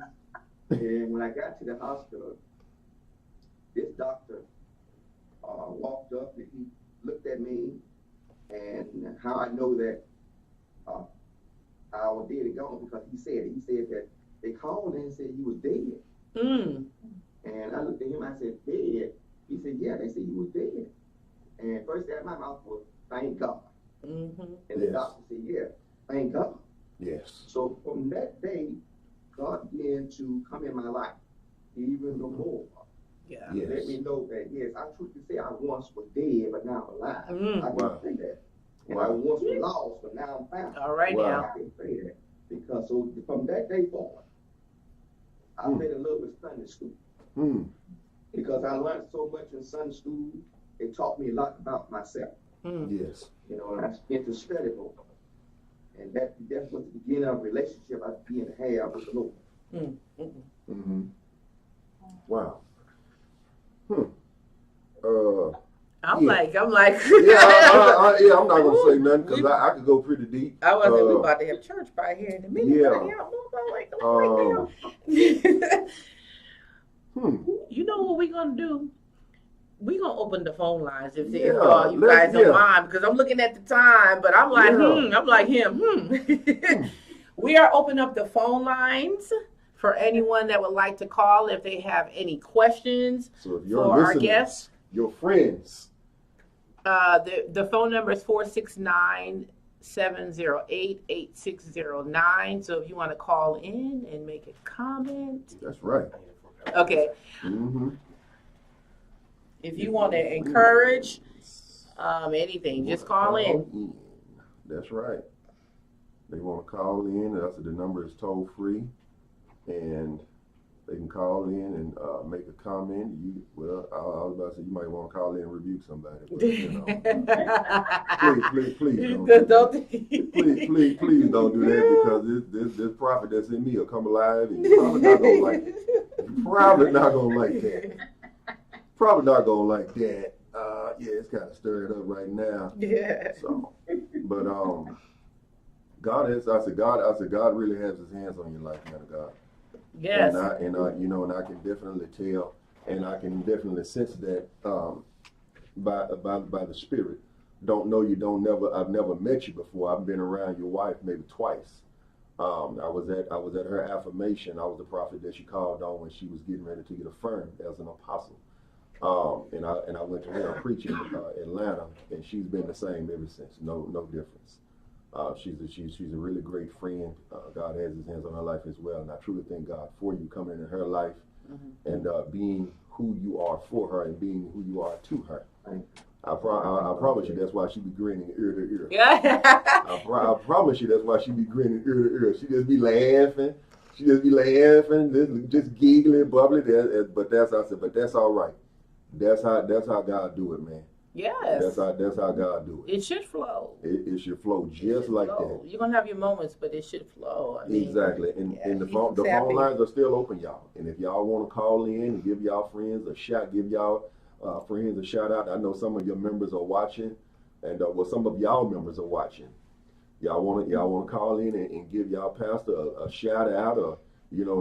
And when I got to the hospital, this doctor walked up and he looked at me, and how I know that I was dead and gone, because he said that they called and said he was dead. And I looked at him, I said, dead? He said, yeah, they said he was dead. And first out of my mouth was, thank God. And the doctor said, yeah, thank God. Yes. So from that day, God began to come in my life even the more. Yeah. Yes. Let me know that, yes, I truly say I once was dead, but now I'm alive. I can say that. And I once was lost, but now I'm found. All right now. I can say that. because so from that day forward, I fell in love with Sunday school. Because I learned so much in Sunday school, it taught me a lot about myself. Yes. You know, and I began to study more. And that was the beginning of a relationship I began to have with the Lord. Wow. I'm like. I'm not gonna say nothing because I could go pretty deep. I wasn't. We about to have church by here in a minute. You know what we're gonna do? We're gonna open the phone lines if you guys don't mind, because I'm looking at the time, but I'm like, I'm like him. We are opening up the phone lines for anyone that would like to call if they have any questions for our guests. Your friends. The phone number is 469-708-8609. So if you want to call in and make a comment. That's right. Okay. If you want to encourage anything, just call in. That's right. They want to call in. That's the number is toll free, and they can call in and make a comment. I was about to say you might want to call in and rebuke somebody. But, please don't do that, because this prophet that's in me will come alive, and you're probably not gonna like it. You're probably not gonna like that. Probably not gonna like that. It's kind of stirred up right now. Yeah. So, but God really has His hands on your life, man of God. Yes. And I can definitely tell, and I can definitely sense that by the Spirit. Don't know you, I've never met you before. I've been around your wife maybe twice. I was at her affirmation. I was the prophet that she called on when she was getting ready to get affirmed as an apostle. And I went to her preaching in Atlanta, and she's been the same ever since. No difference. She's a really great friend. God has His hands on her life as well, and I truly thank God for you coming into her life and being who you are for her and being who you are to her. I promise you that's why she be grinning ear to ear. I promise you that's why she be grinning ear to ear. She just be laughing. Just giggling, bubbling. But that's all right. That's how God do it, man. Yes. That's how God do it. It should flow. It should flow just like that. You're gonna have your moments, but it should flow. Exactly. And the phone lines are still open, y'all. And if y'all want to call in and give y'all friends a shout, give y'all friends a shout out. I know some of your members are watching, and some of y'all members are watching. Y'all want to call in and give y'all pastor a shout out, or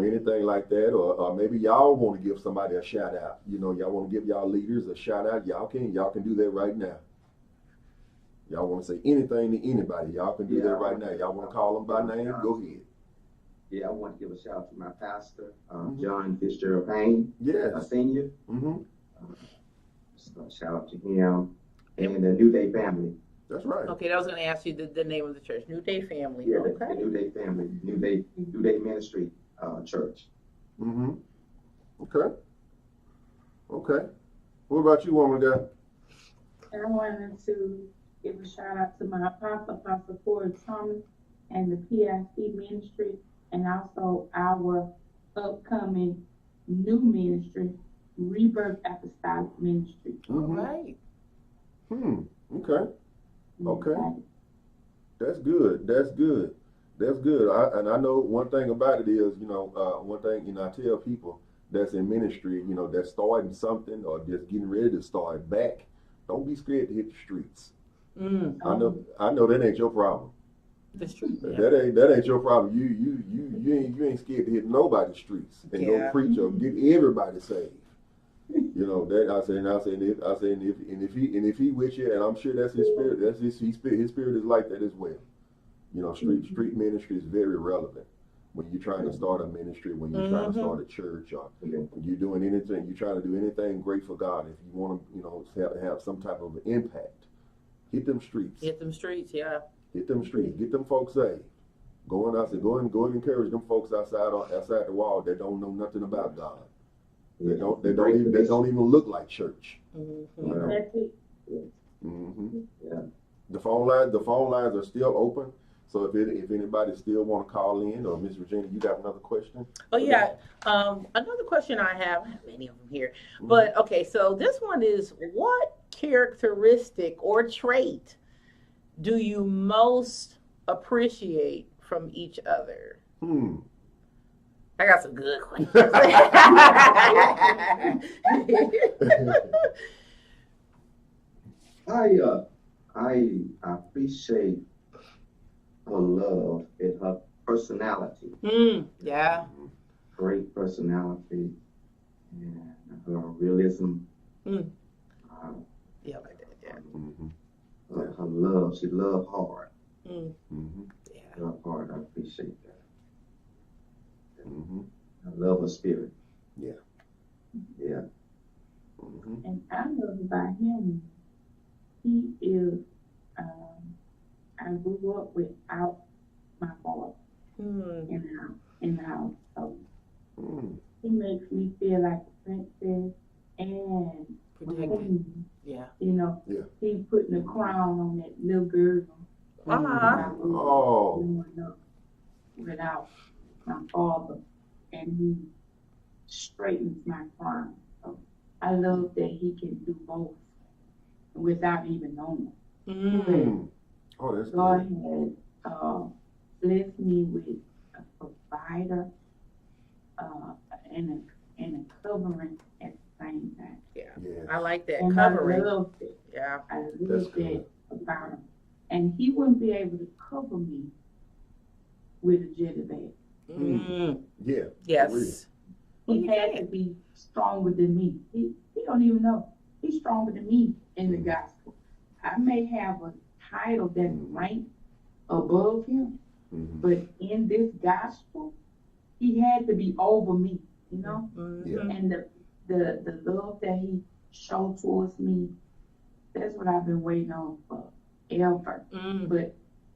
anything like that, or maybe y'all want to give somebody a shout out. Y'all want to give y'all leaders a shout out. Y'all can do that right now. Y'all want to say anything to anybody, y'all can do that right now. Y'all want to call them by name, go ahead. Yeah, I want to give a shout out to my pastor, John Fitzgerald Payne, senior. Shout out to him and the New Day family. That's right. Okay, I was going to ask you the name of the church, New Day Family. Yeah, okay. The New Day family, New Day Ministry Church. Okay. What about you, woman guy? I wanted to give a shout out to my Apostle Corey Thomas and the PIC ministry, and also our upcoming new ministry, Rebirth Apostolic Ministry. All right. Okay. That's good. I know one thing about it is, one thing, I tell people that's in ministry, that's starting something or just getting ready to start back, don't be scared to hit the streets. I know that ain't your problem. That's true. Yeah. That ain't your problem. You ain't scared to hit nobody's streets and go preach or get everybody saved. That I say, if he with you, and I'm sure that's his spirit. That's his spirit. His spirit is like that as well. Street ministry is very relevant when you're trying to start a ministry, when you're trying to start a church, or you're doing anything. You're trying to do anything great for God. If you want to, have some type of impact, hit them streets. Hit them streets, yeah. Hit them streets. Get them folks saved. Go and encourage them folks outside the wall that don't know nothing about God. They don't even look like church. That's it. The phone lines are still open. So if anybody still want to call in, or Miss Virginia, you got another question? Oh yeah, another question I have many of them here, but okay, so this one is, what characteristic or trait do you most appreciate from each other? I got some good questions. I appreciate her love and her personality. Yeah. Great personality and her realism. Yeah, like that. Yeah. Her love. She loved hard. Yeah. Love hard. I appreciate that. I love her spirit. Yeah. And I love about him, he is, I grew up without my father in the house. So he makes me feel like a princess and Protected. Yeah. You know, he putting a crown on that little girl. Without my father, and he straightens my crown. So I love that he can do both without even knowing. Oh, that's God good. has blessed me with a provider and a covering at the same time. Yeah. I like that And covering. I love it. Yeah. I love that about him. And he wouldn't be able to cover me with a Jezebel. Yeah. Yes. He had to be stronger than me. He don't even know. He's stronger than me in the gospel. I may have a title that's ranked above him, but in this gospel, he had to be over me, you know? And the love that he showed towards me, that's what I've been waiting on forever. But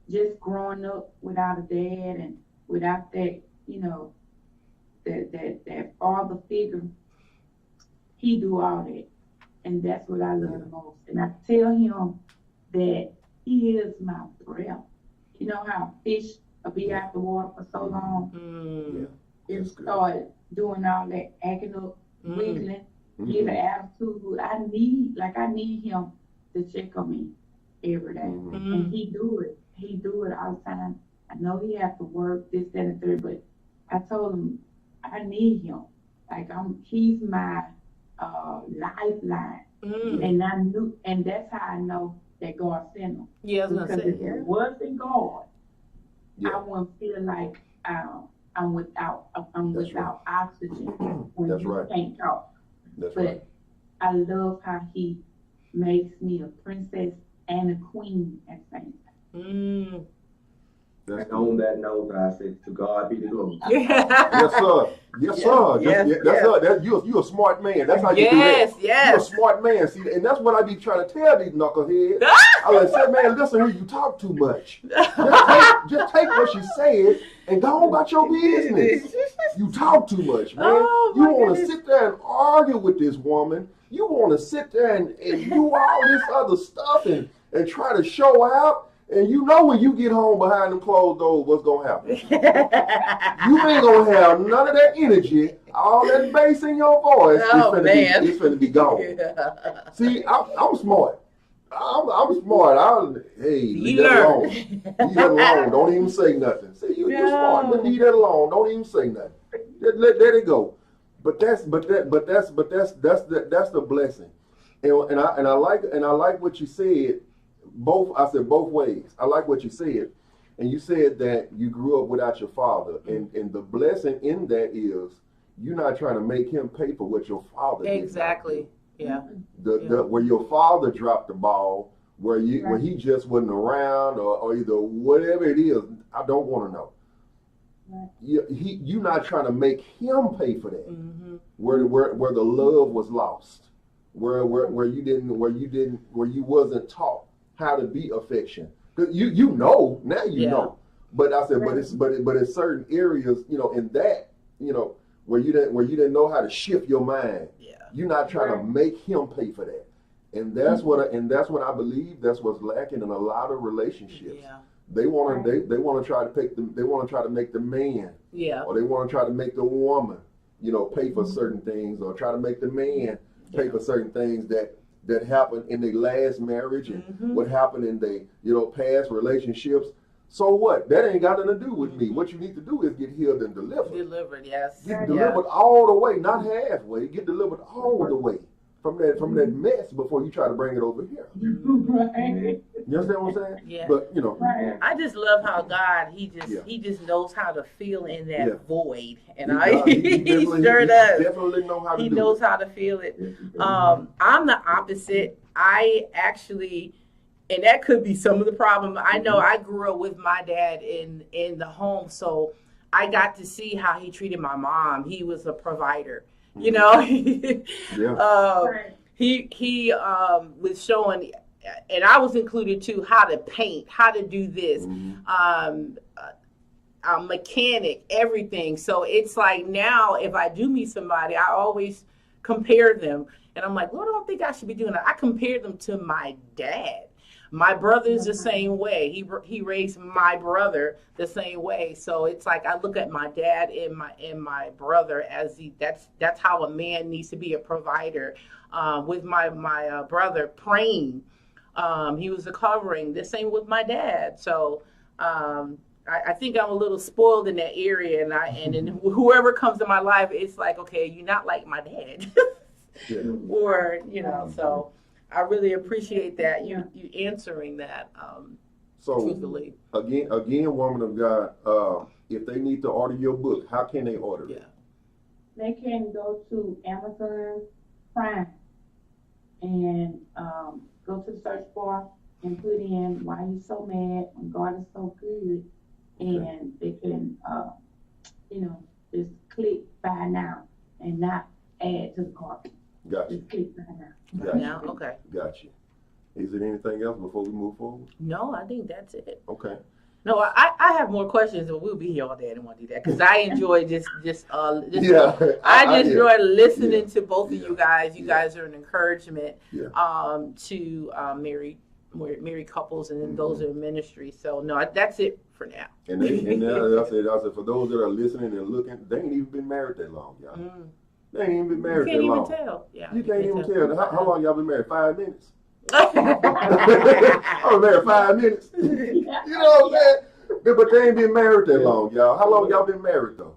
just growing up without a dad and without that, you know, that father figure, he do all that. And that's what I love the most. And I tell him that he is my breath. You know how fish will be out the water for so long? It started doing all that, acting up, wiggling, get an attitude. I need him to check on me every day. And he do it. He do it all the time. I know he have to work this, that, and third, but I told him I need him. Like he's my lifeline. And that's how I know that God sent him. Yeah, I was because gonna say, if it wasn't God, I wouldn't feel like I'm without oxygen when you can't talk. But I love how he makes me a princess and a queen at the same time. And on that note, I say, to God be the glory. Yes, sir. Yes, sir. That's you're a smart man. That's how you do that. You're a smart man. See, and that's what I be trying to tell these knuckleheads. I say, man, listen here, you talk too much. Just take what she said and go on about your business. You talk too much, man. You want to sit there and argue with this woman. You want to sit there and do all this other stuff and try to show out. And you know when you get home behind them closed doors, what's going to happen? You ain't going to have none of that energy, all that bass in your voice. It's finna be gone. See, I'm smart. I'm smart. Leave that alone. Leave that alone. Don't even say nothing. See, you're smart. But leave that alone. Don't even say nothing. Just let it go. But that's the blessing. And I like what you said. I said both ways. I like what you said. And you said that you grew up without your father. And the blessing in that is you're not trying to make him pay for what your father did. Exactly. Yeah. Where your father dropped the ball, where he just wasn't around or either whatever it is, I don't want to know. Right. You're not trying to make him pay for that. Where the love was lost. Where you wasn't taught how to be affection. Cause you know now know, but I said, but in certain areas, in that, where you didn't know how to shift your mind. Yeah. You're not trying to make him pay for that, and that's what I believe. That's what's lacking in a lot of relationships. Yeah. they want to they want to try to make the man, or they want to try to make the woman, pay for certain things, or try to make the man pay for certain things that happened in their last marriage and what happened in their past relationships. So what? That ain't got nothing to do with me. What you need to do is get healed and delivered. Delivered, yes. Get delivered all the way, not halfway. Get delivered all the way from that mess before you try to bring it over here. Right. You understand what I'm saying? Yeah. But I just love how God he just knows how to fill in that void, and he sure does. Definitely know how to He do knows it. how to feel it. I'm the opposite. I actually, and that could be some of the problem. I know I grew up with my dad in the home, so I got to see how he treated my mom. He was a provider, He was showing, and I was included too, how to paint, how to do this, mechanic, everything. So it's like now, if I do meet somebody, I always compare them, and I'm like, Lord, I don't think I should be doing that. I compare them to my dad. My brother is the same way. He raised my brother the same way. So it's like I look at my dad and my brother as that's how a man needs to be, a provider. With my brother praying, he was a covering. The same with my dad. So I think I'm a little spoiled in that area, and then whoever comes in my life, it's like, okay, you're not like my dad, or so. I really appreciate that you answering that truthfully. Again, woman of God, if they need to order your book, how can they order it? They can go to Amazon Prime and go to the search bar and put in "Why You So Mad When God Is So Good," and they can just click buy now and not add to the cart. Gotcha. Just click buy now. Now, okay. Gotcha. Is there anything else before we move forward? No, I think that's it. Okay. No, I have more questions, but we'll be here all day. I didn't want to do that because I enjoy I enjoy listening to both of you guys. You guys are an encouragement to married couples, and then those are in ministry. So no, that's it for now. And I said for those that are listening and looking, they ain't even been married that long, y'all. They ain't even been married that long. You can't even tell. Yeah, you can't even tell. How long y'all been married? 5 minutes? I was married 5 minutes. You know what I'm saying? But they ain't been married that long, y'all. How long y'all been married though?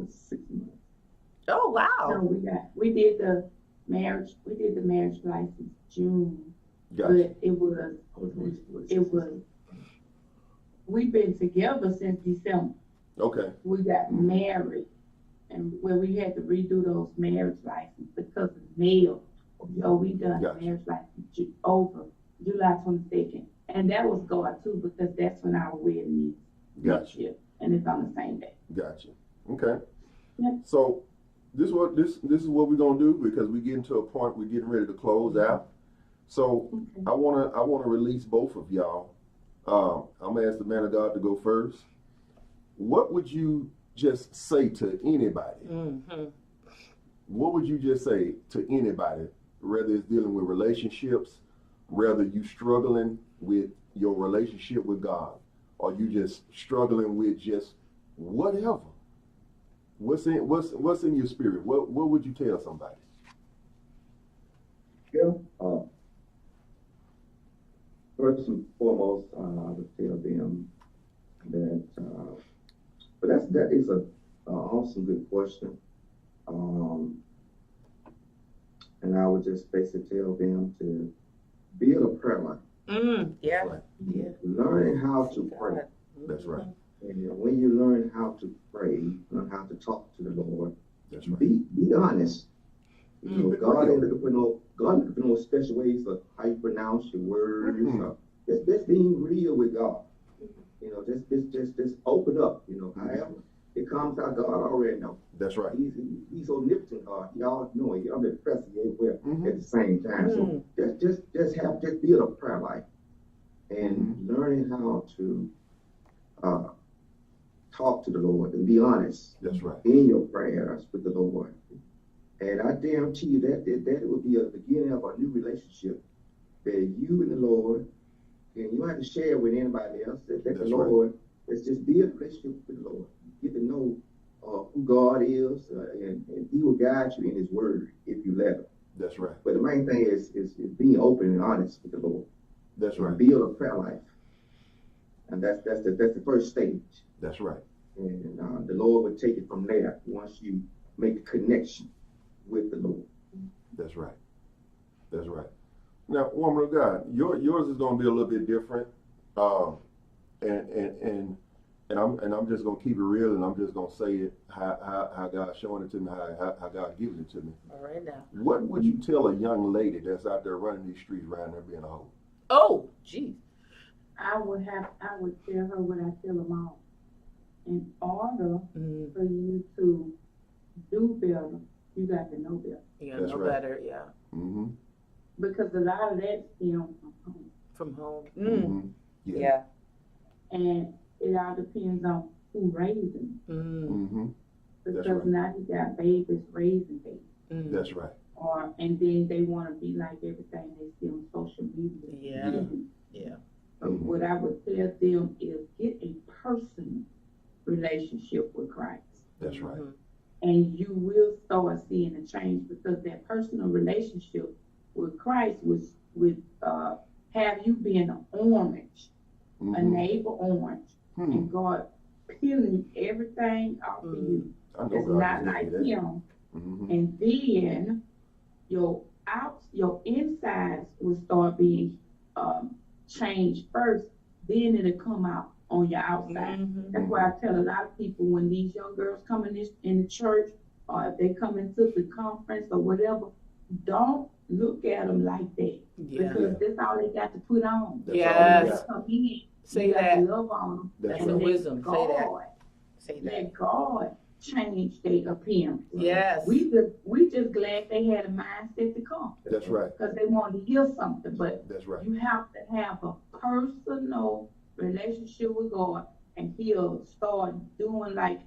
6 months. Oh wow. So we did the marriage license June. Gotcha. But it was we've been together since December. Okay. We got married, and we had to redo those marriage licenses because of mail. So we done marriage license over July 22nd, and that was God too, because that's when our wedding is next year, and it's on the same day. Gotcha. Okay. Yep. So this is what we're gonna do, because we're getting to a point, we're getting ready to close out. So I wanna release both of y'all. I'm gonna ask the man of God to go first. What would you just say to anybody? What would you just say to anybody, whether it's dealing with relationships, whether you struggling with your relationship with God, or you just struggling with just whatever? What's in your spirit? What would you tell somebody? Yeah. First and foremost, I would tell them that. But that is a awesome, good question. And I would just basically tell them to build a prayer life. Yeah. Right. Yeah. Learning how to pray. That's right. And when you learn how to pray, learn how to talk to the Lord. That's right. Be honest. You know, God ain't looking for no special ways of how you pronounce your words. Just being real with God. You know, just open up. You know, however it comes out, God already know. That's right. He's omnipotent God. Y'all know it. Y'all been present everywhere at the same time. So just build a prayer life and learning how to talk to the Lord and be honest. That's right. In your prayers with the Lord. And I guarantee you that it would be a beginning of a new relationship that you and the Lord And you don't have to share it with anybody else. Let the That's Lord, let's just build a relationship with the Lord. Get to know who God is, and He will guide you in His Word if you let Him. That's right. But the main thing is being open and honest with the Lord. That's right. Build a prayer life, and that's the first stage. That's right. And the Lord will take it from there once you make a connection with the Lord. That's right. That's right. Now, woman of God, yours is going to be a little bit different, and I'm just going to keep it real, and I'm just going to say it how God's showing it to me, how God's giving it to me. All right now. What would you tell a young lady that's out there running these streets around there being a hoe? Oh, geez. I would tell her what I tell them all. In order for you to do better, you got to know better. You got to know better, yeah. Mm-hmm. Because a lot of that stems from home. From home. Mm-hmm. Yeah. And it all depends on who raised them. Mm-hmm. Because right. now you got babies raising babies. That's right. And then they want to be like everything they see on social media. Yeah. But what I would tell them is get a personal relationship with Christ. That's right. And you will start seeing a change, because that personal relationship with Christ would have you being an orange, a neighbor orange, and God peeling everything off of you. It's not like Him. And then your insides will start being changed first. Then it'll come out on your outside. That's why I tell a lot of people, when these young girls come in the church, or if they come into the conference or whatever, don't look at them like that. Because that's all they got to put on. Yes. Come in. Say that. Love on them. That's the wisdom. Say that. Say that. Let God change their appearance. Yes. We just glad they had a mindset to come. That's right. Because they wanted to hear something. But that's right. You have to have a personal relationship with God, and He'll start doing like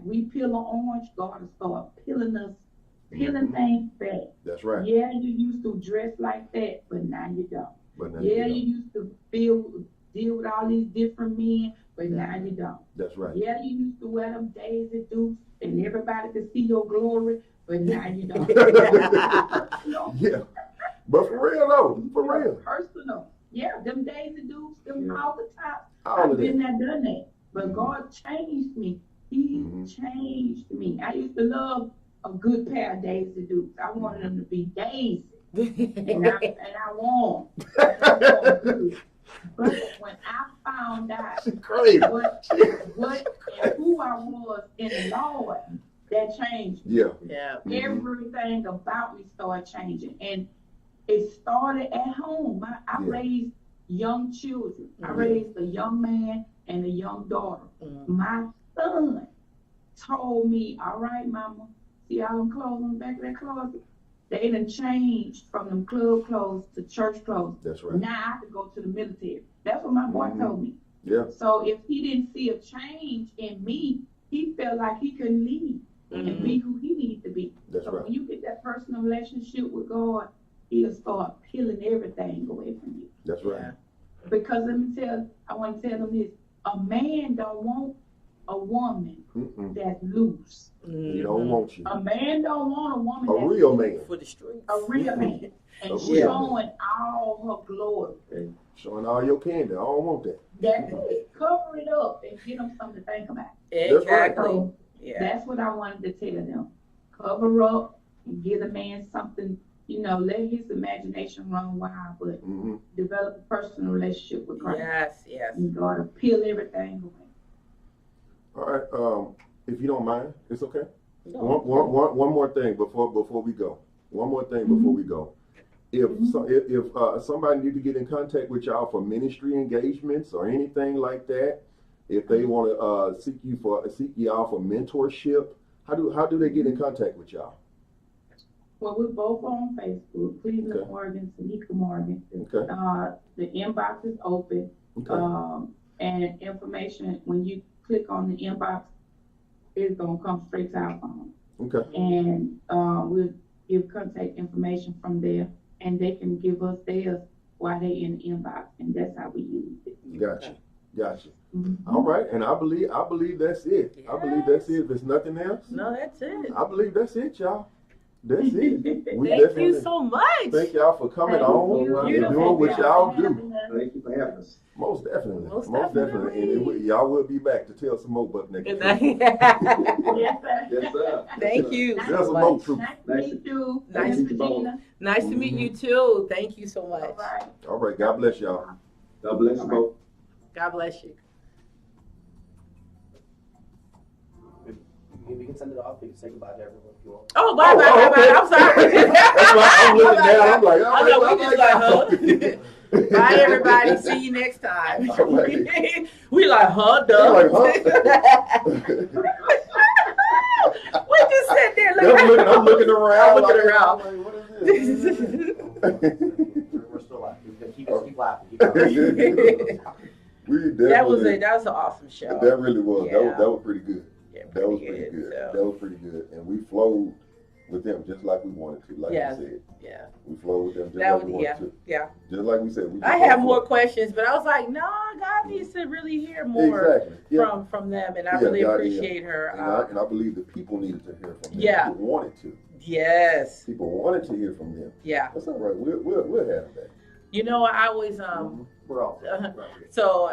we peel an orange. God will start peeling things back. That's right. Yeah, you used to dress like that, but now you don't. But now you used to deal with all these different men, but now you don't. That's right. Yeah, you used to wear them Daisy Dukes and everybody could see your glory, but now you don't. Yeah. But for real though, for real. Personal. Yeah, them Daisy Dukes, them all the time. I've been there, done that. But God changed me. He changed me. I used to love a good pair of Daisy Dukes. I wanted them to be Daisy. and I won. But when I found out what and who I was in the Lord, that changed me. Yeah. Everything about me started changing. And it started at home. I raised young children. I raised a young man and a young daughter. My son told me, all right, mama, see all them clothes on the back of that closet? They done changed from them club clothes to church clothes. That's right. Now I could go to the military. That's what my boy told me. Yeah. So if he didn't see a change in me, he felt like he couldn't leave and be who he needed to be. That's right. When you get that personal relationship with God, He'll start peeling everything away from you. That's right. Because I want to tell them this: a man don't want a woman that's loose. He don't want you. A man don't want a woman that's real man for the streets. A real man. And showing all her glory. Showing all your candy. I don't want that. That's it. Cover it up and give them something to think about. Exactly. So that's what I wanted to tell them. Cover up and give the man something, let his imagination run wild, but develop a personal relationship with Christ. Yes. You gotta peel everything away. All right. If you don't mind, it's okay. No. One more thing before we go. One more thing before we go. If somebody need to get in contact with y'all for ministry engagements or anything like that, if they want to seek y'all for mentorship, how do they get in contact with y'all? Well, we're both on Facebook, Cleveland Morgan, Tameka Morgan. Okay. The inbox is open. Okay. And information, when you click on the inbox, it's gonna come straight to our phone. Okay. And we'll give contact information from there, and they can give us theirs, while they in the inbox, and that's how we use it. Gotcha. Mm-hmm. All right, and I believe that's it. Yes. I believe that's it. If there's nothing else, No, that's it. I believe that's it, y'all. That's it. We Thank you so much. Thank y'all for coming Thank on you. and Beautiful. doing what y'all do. Thank you for having us. Most definitely. Most And y'all will be back to tell some more about next week. Yes, sir. Yes, sir. Thank you Tell so some more much. truth. Nice to meet you. Nice to meet you. Gina. Nice to meet you too. Thank you so much. All right. All right. God bless y'all. God bless you both. God bless you. We can send it off. We can say goodbye to everyone if you want. Oh, bye. I'm sorry. That's why I'm looking down. I'm like, I know, we just like, huh? Bye, everybody. See you next time. Right. We like, huh, duh. Like, huh? We just sit there I'm looking around. I'm looking around. I'm like, what is this? We're still laughing. Keep laughing. Keep laughing. That was an awesome show. That really was. Yeah. That was pretty good. Yeah, That was pretty good. So. That was pretty good. And we flowed with them just like we wanted to, like Yes. you said. Yeah. We flowed with them just That like was, we wanted to. yeah. Just like we said. We just I have flowed. more questions, but I was like, no, God needs to really hear more Exactly. Yeah. from them, and I Yeah, really God, appreciate her. And I believe the people needed to hear from them. Yeah. People wanted to. Yes. People wanted to hear from them. Yeah. That's all right. We'll have that. You know, I always We're all. so